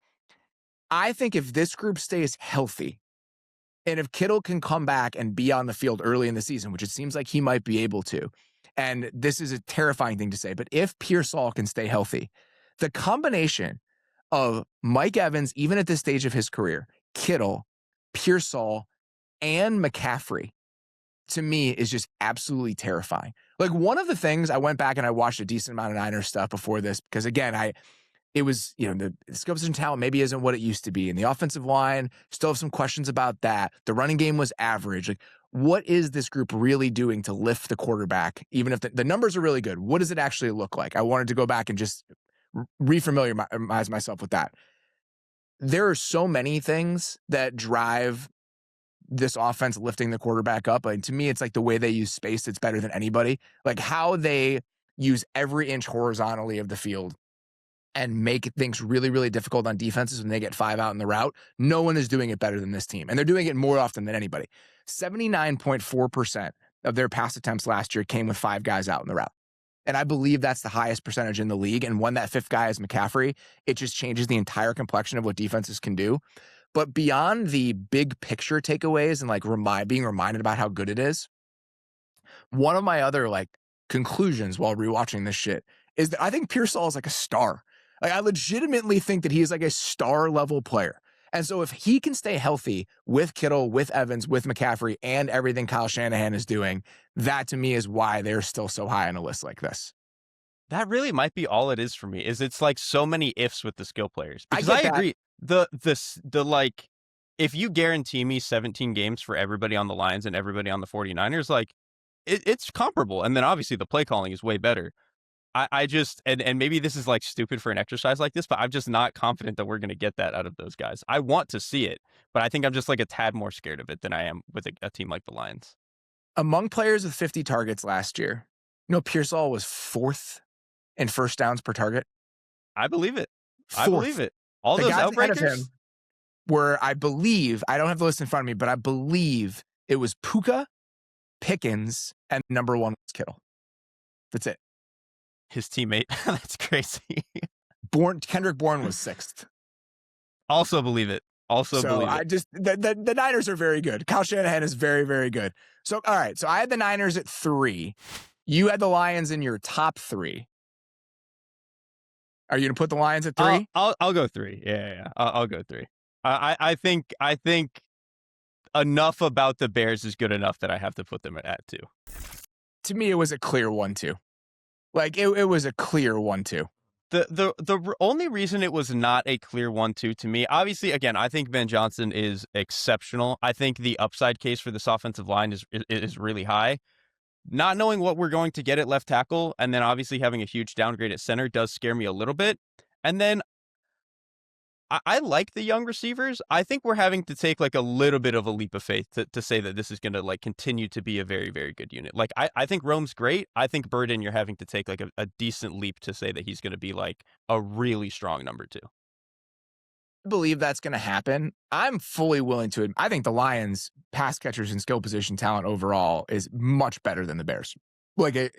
S1: I think if this group stays healthy, and if Kittle can come back and be on the field early in the season, which it seems like he might be able to, and this is a terrifying thing to say, but if Pearsall can stay healthy, the combination of Mike Evans, even at this stage of his career, Kittle, Pearsall, and McCaffrey, to me, is just absolutely terrifying. Like, one of the things, I went back and I watched a decent amount of Niners stuff before this, because again, it was, you know, the skill position talent maybe isn't what it used to be. And the offensive line, still have some questions about that. The running game was average. Like, what is this group really doing to lift the quarterback? Even if the numbers are really good, what does it actually look like? I wanted to go back and just refamiliarize myself with that. There are so many things that drive this offense lifting the quarterback up. Like, to me, it's like the way they use space that's better than anybody. Like, how they use every inch horizontally of the field and make things really, really difficult on defenses when they get 5 out in the route. No one is doing it better than this team. And they're doing it more often than anybody. 79.4% of their pass attempts last year came with 5 guys out in the route. And I believe that's the highest percentage in the league. And when that 5th guy is McCaffrey, it just changes the entire complexion of what defenses can do. But beyond the big picture takeaways and like being reminded about how good it is, one of my other like conclusions while rewatching this shit is that I think Pearsall is like a star. Like, I legitimately think that he's like a star level player. And so if he can stay healthy with Kittle, with Evans, with McCaffrey, and everything Kyle Shanahan is doing, that to me is why they're still so high on a list like this.
S2: That really might be all it is for me, is it's like so many ifs with the skill players. Because I agree. The like, if you guarantee me 17 games for everybody on the Lions and everybody on the 49ers, like, it's comparable. And then obviously the play calling is way better. I just, and maybe this is like stupid for an exercise like this, but I'm just not confident that we're going to get that out of those guys. I want to see it, but I think I'm just like a tad more scared of it than I am with a team like the Lions.
S1: Among players with 50 targets last year, you know, Pearsall was 4th in first downs per target?
S2: I believe it.
S1: Fourth.
S2: I believe it. All
S1: the
S2: those
S1: guys ahead of
S2: outbreakers
S1: him were, I believe, I don't have the list in front of me, but I believe it was Puka, Pickens, and number one was Kittle. That's it.
S2: His teammate. That's crazy.
S1: Kendrick Bourne was sixth.
S2: Also believe it. Also
S1: so
S2: believe it.
S1: I just the Niners are very good. Kyle Shanahan is very, very good. So all right. So I had the Niners at 3. You had the Lions in your top 3. Are you gonna put the Lions at 3?
S2: I'll go 3. Yeah. I'll go 3. I think enough about the Bears is good enough that I have to put them at 2.
S1: To me, it was a clear 1-2. Like it was a clear 1-2.
S2: The only reason it was not a clear 1-2 to me, obviously, again, I think Ben Johnson is exceptional. I think the upside case for this offensive line is really high. Not knowing what we're going to get at left tackle, and then obviously having a huge downgrade at center does scare me a little bit. And then I like the young receivers. I think we're having to take like a little bit of a leap of faith to say that this is going to like continue to be a very, very good unit. Like I think Rome's great. I think Burden, you're having to take like a decent leap to say that he's going to be like a really strong number 2.
S1: I believe that's going to happen. I'm fully willing to. I think the Lions pass catchers and skill position talent overall is much better than the Bears. Like a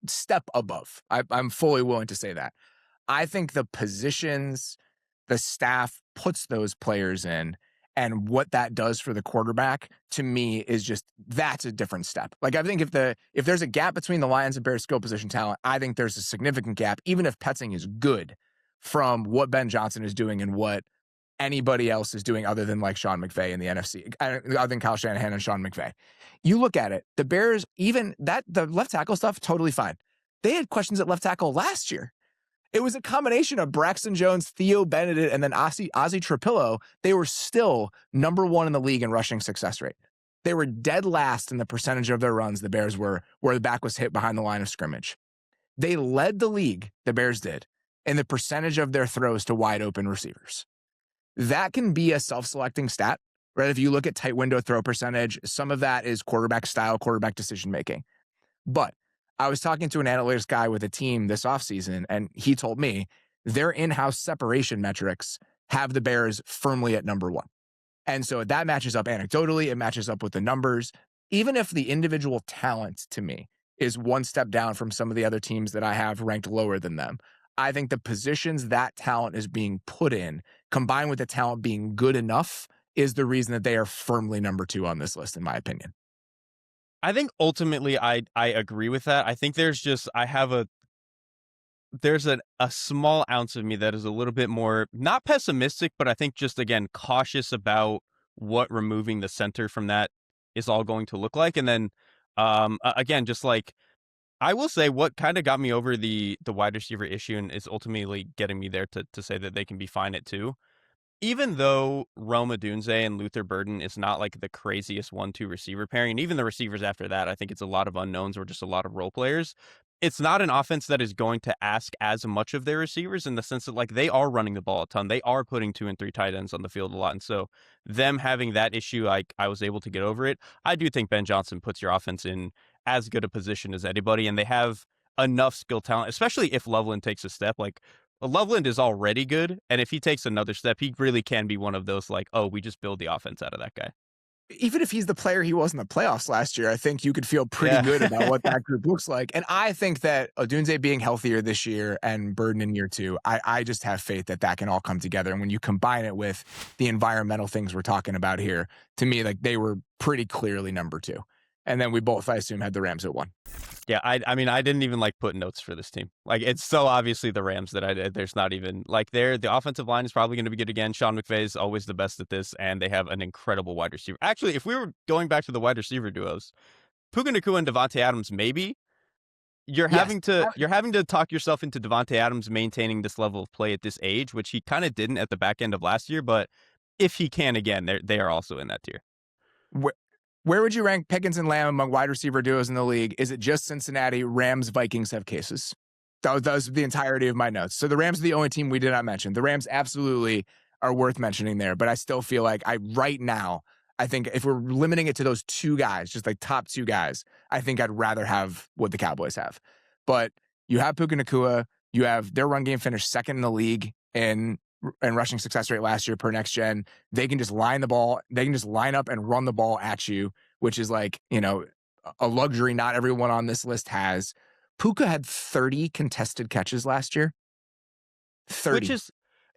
S1: step above. I'm fully willing to say that. I think the positions the staff puts those players in and what that does for the quarterback, to me, is just, that's a different step. Like, I think if there's a gap between the Lions and Bears skill position talent, I think there's a significant gap, even if Petzing is good, from what Ben Johnson is doing and what anybody else is doing other than like Sean McVay in the NFC, other than Kyle Shanahan and Sean McVay. You look at it, the Bears, even the left tackle stuff, totally fine. They had questions at left tackle last year. It was a combination of Braxton Jones, Theo Benedict, and then Ozzie Trapillo. They were still number 1 in the league in rushing success rate. They were dead last in the percentage of their runs, the Bears were, where the back was hit behind the line of scrimmage. They led the league, the Bears did, in the percentage of their throws to wide open receivers. That can be a self-selecting stat, right? If you look at tight window throw percentage, some of that is quarterback style, quarterback decision making. But I was talking to an analytics guy with a team this offseason, and he told me their in-house separation metrics have the Bears firmly at number 1. And so that matches up anecdotally. It matches up with the numbers. Even if the individual talent, to me, is one step down from some of the other teams that I have ranked lower than them, I think the positions that talent is being put in, combined with the talent being good enough, is the reason that they are firmly number 2 on this list, in my opinion.
S2: I think ultimately I agree with that. I think there's a small ounce of me that is a little bit more, not pessimistic, but I think just, again, cautious about what removing the center from that is all going to look like. And then, again, just like, I will say what kind of got me over the wide receiver issue and is ultimately getting me there to say that they can be fine at 2. Even though Rome Odunze and Luther Burden is not like the craziest 1-2 receiver pairing, and even the receivers after that, I think it's a lot of unknowns or just a lot of role players. It's not an offense that is going to ask as much of their receivers in the sense that like they are running the ball a ton. They are putting 2 and 3 tight ends on the field a lot. And so them having that issue, I was able to get over it. I do think Ben Johnson puts your offense in as good a position as anybody, and they have enough skill talent, especially if Loveland takes a step. Like, Loveland is already good, and if he takes another step, he really can be one of those like, oh, we just build the offense out of that guy.
S1: Even if he's the player he was in the playoffs last year, I think you could feel pretty good about what that group looks like. And I think that Odunze being healthier this year and Burden in year 2, I just have faith that that can all come together. And when you combine it with the environmental things we're talking about here, to me, like they were pretty clearly number 2. And then we both, I assume, had the Rams at 1.
S2: Yeah, I mean, I didn't even like put notes for this team. Like, it's so obviously the Rams that there's not even like the offensive line is probably going to be good again. Sean McVay is always the best at this, and they have an incredible wide receiver. Actually, if we were going back to the wide receiver duos, Puka Nacua and Devontae Adams, maybe you're having to talk yourself into Devontae Adams maintaining this level of play at this age, which he kind of didn't at the back end of last year. But if he can again, they are also in that tier.
S1: Where would you rank Pickens and Lamb among wide receiver duos in the league? Is it just Cincinnati? Rams, Vikings have cases. That was the entirety of my notes. So the Rams are the only team we did not mention. The Rams absolutely are worth mentioning there, but I still feel like right now, I think if we're limiting it to those 2 guys, just like top 2 guys, I think I'd rather have what the Cowboys have. But You have Puka Nacua. You have their run game finished second in the league in rushing success rate last year per next gen. They can just line the ball. They can just line up and run the ball at you, which is like, a luxury not everyone on this list has. Puka had 30 contested catches last year. 30.
S2: Which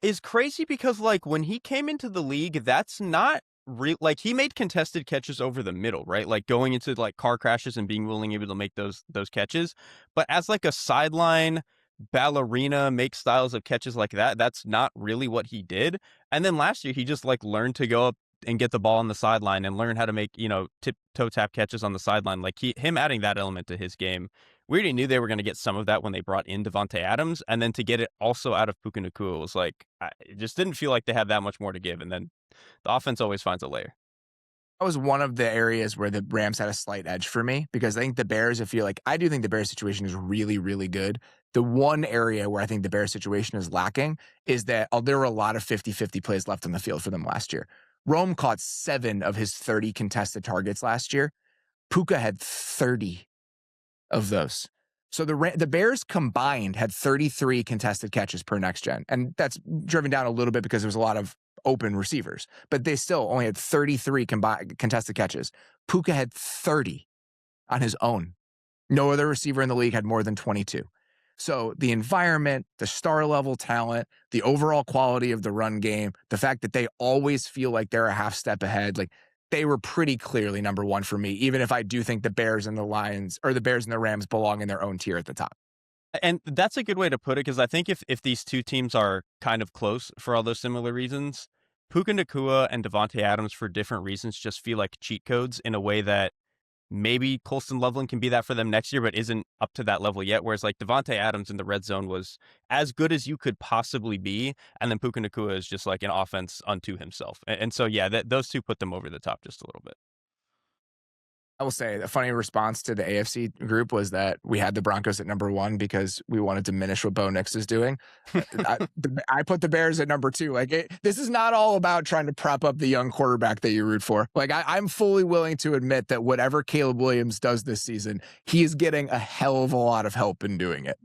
S2: is crazy because, like, when he came into the league, that's not real. Like, he made contested catches over the middle, right? Like, going into, like, car crashes and being able to make those catches. But as, like, a sideline ballerina, make styles of catches like that, that's not really what he did. And then last year, he just, like, learned to go up and get the ball on the sideline and learn how to make, toe tap catches on the sideline. Like, him adding that element to his game, we already knew they were going to get some of that when they brought in Davante Adams, and then to get it also out of Puka Nacua was like, it just didn't feel like they had that much more to give, and then the offense always finds a layer.
S1: That was one of the areas where the Rams had a slight edge for me, because I think the Bears, I do think the Bears situation is really, really good. The one area where I think the Bears situation is lacking is that there were a lot of 50-50 plays left on the field for them last year. Rome caught 7 of his 30 contested targets last year. Puka had 30 of those. So the Bears combined had 33 contested catches per next gen. And that's driven down a little bit because there was a lot of open receivers. But they still only had 33 contested catches. Puka had 30 on his own. No other receiver in the league had more than 22. So the environment, the star level talent, the overall quality of the run game, the fact that they always feel like they're a half step ahead, like they were pretty clearly number one for me, even if I do think the Bears and the Lions, or the Bears and the Rams, belong in their own tier at the top.
S2: And that's a good way to put it, because I think if these two teams are kind of close for all those similar reasons, Puka Nacua and Davante Adams, for different reasons, just feel like cheat codes in a way that maybe Colston Loveland can be that for them next year, but isn't up to that level yet. Whereas like Davante Adams in the red zone was as good as you could possibly be. And then Puka Nacua is just like an offense unto himself. And so, yeah, those two put them over the top just a little bit.
S1: I will say the funny response to the AFC group was that we had the Broncos at number 1 because we want to diminish what Bo Nix is doing. I put the Bears at number 2. This is not all about trying to prop up the young quarterback that you root for. I'm fully willing to admit that whatever Caleb Williams does this season, he is getting a hell of a lot of help in doing it.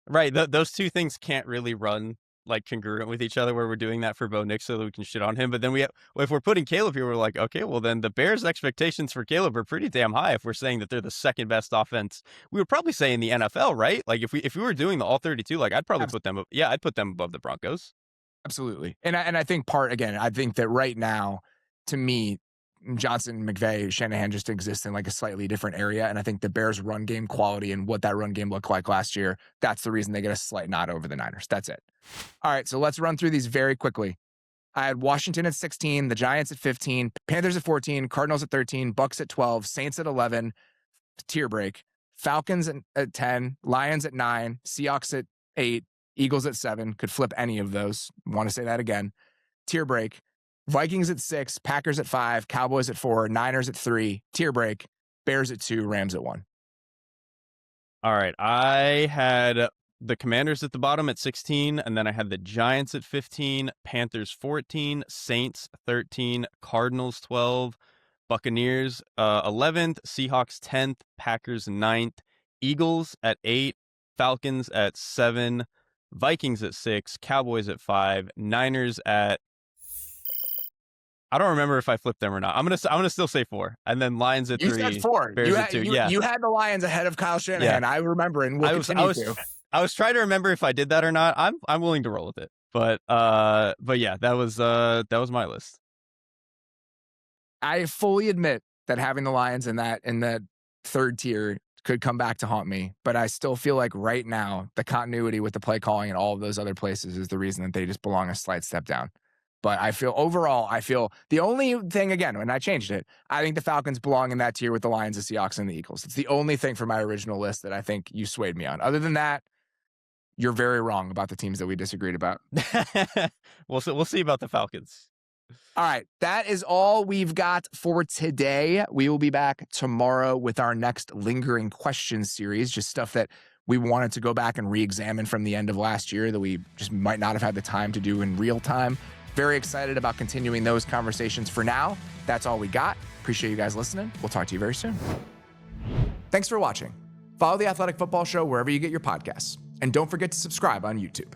S2: Right. Those two things can't really run like congruent with each other, where we're doing that for Bo Nix so that we can shit on him. But then if we're putting Caleb here, we're like, okay, well then the Bears' expectations for Caleb are pretty damn high. If we're saying that they're the second best offense, we would probably say in the NFL, right? Like if we were doing the all 32, like I'd probably put them above the Broncos.
S1: Absolutely. And I think I think that right now, to me, Johnson, McVay, Shanahan just exist in like a slightly different area. And I think the Bears' run game quality and what that run game looked like last year, that's the reason they get a slight nod over the Niners. That's it. All right, so let's run through these very quickly. I had Washington at 16, the Giants at 15, Panthers at 14, Cardinals at 13, Bucks at 12, Saints at 11, tier break, Falcons at 10, Lions at 9, Seahawks at 8, Eagles at 7, could flip any of those. Want to say that again. Tier break, Vikings at 6, Packers at 5, Cowboys at 4, Niners at 3, tier break, Bears at 2, Rams at 1.
S2: All right, I had the Commanders at the bottom at 16, and then I had the Giants at 15, Panthers 14, Saints 13, Cardinals 12, Buccaneers 11th, Seahawks 10th, Packers 9th, Eagles at 8, Falcons at 7, Vikings at 6, Cowboys at 5, Niners at, I don't remember if I flipped them or not. I'm gonna still say 4, and then Lions at 3.
S1: You said 4.
S2: Bears at 2.
S1: You had the Lions ahead of Kyle Shanahan. Yeah. I remember, and we'll continue to.
S2: I was trying to remember if I did that or not. I'm willing to roll with it, but yeah, that was my list.
S1: I fully admit that having the Lions in that third tier could come back to haunt me, but I still feel like right now the continuity with the play calling and all of those other places is the reason that they just belong a slight step down. But overall, I feel the only thing, again, when I changed it, I think the Falcons belong in that tier with the Lions, the Seahawks, and the Eagles. It's the only thing from my original list that I think you swayed me on. Other than that, you're very wrong about the teams that we disagreed about.
S2: We'll see about the Falcons.
S1: All right. That is all we've got for today. We will be back tomorrow with our next lingering questions series, just stuff that we wanted to go back and re-examine from the end of last year that we just might not have had the time to do in real time. Very excited about continuing those conversations. For now, that's all we got. Appreciate you guys listening. We'll talk to you very soon. Thanks for watching. Follow the Athletic Football Show wherever you get your podcasts. And don't forget to subscribe on YouTube.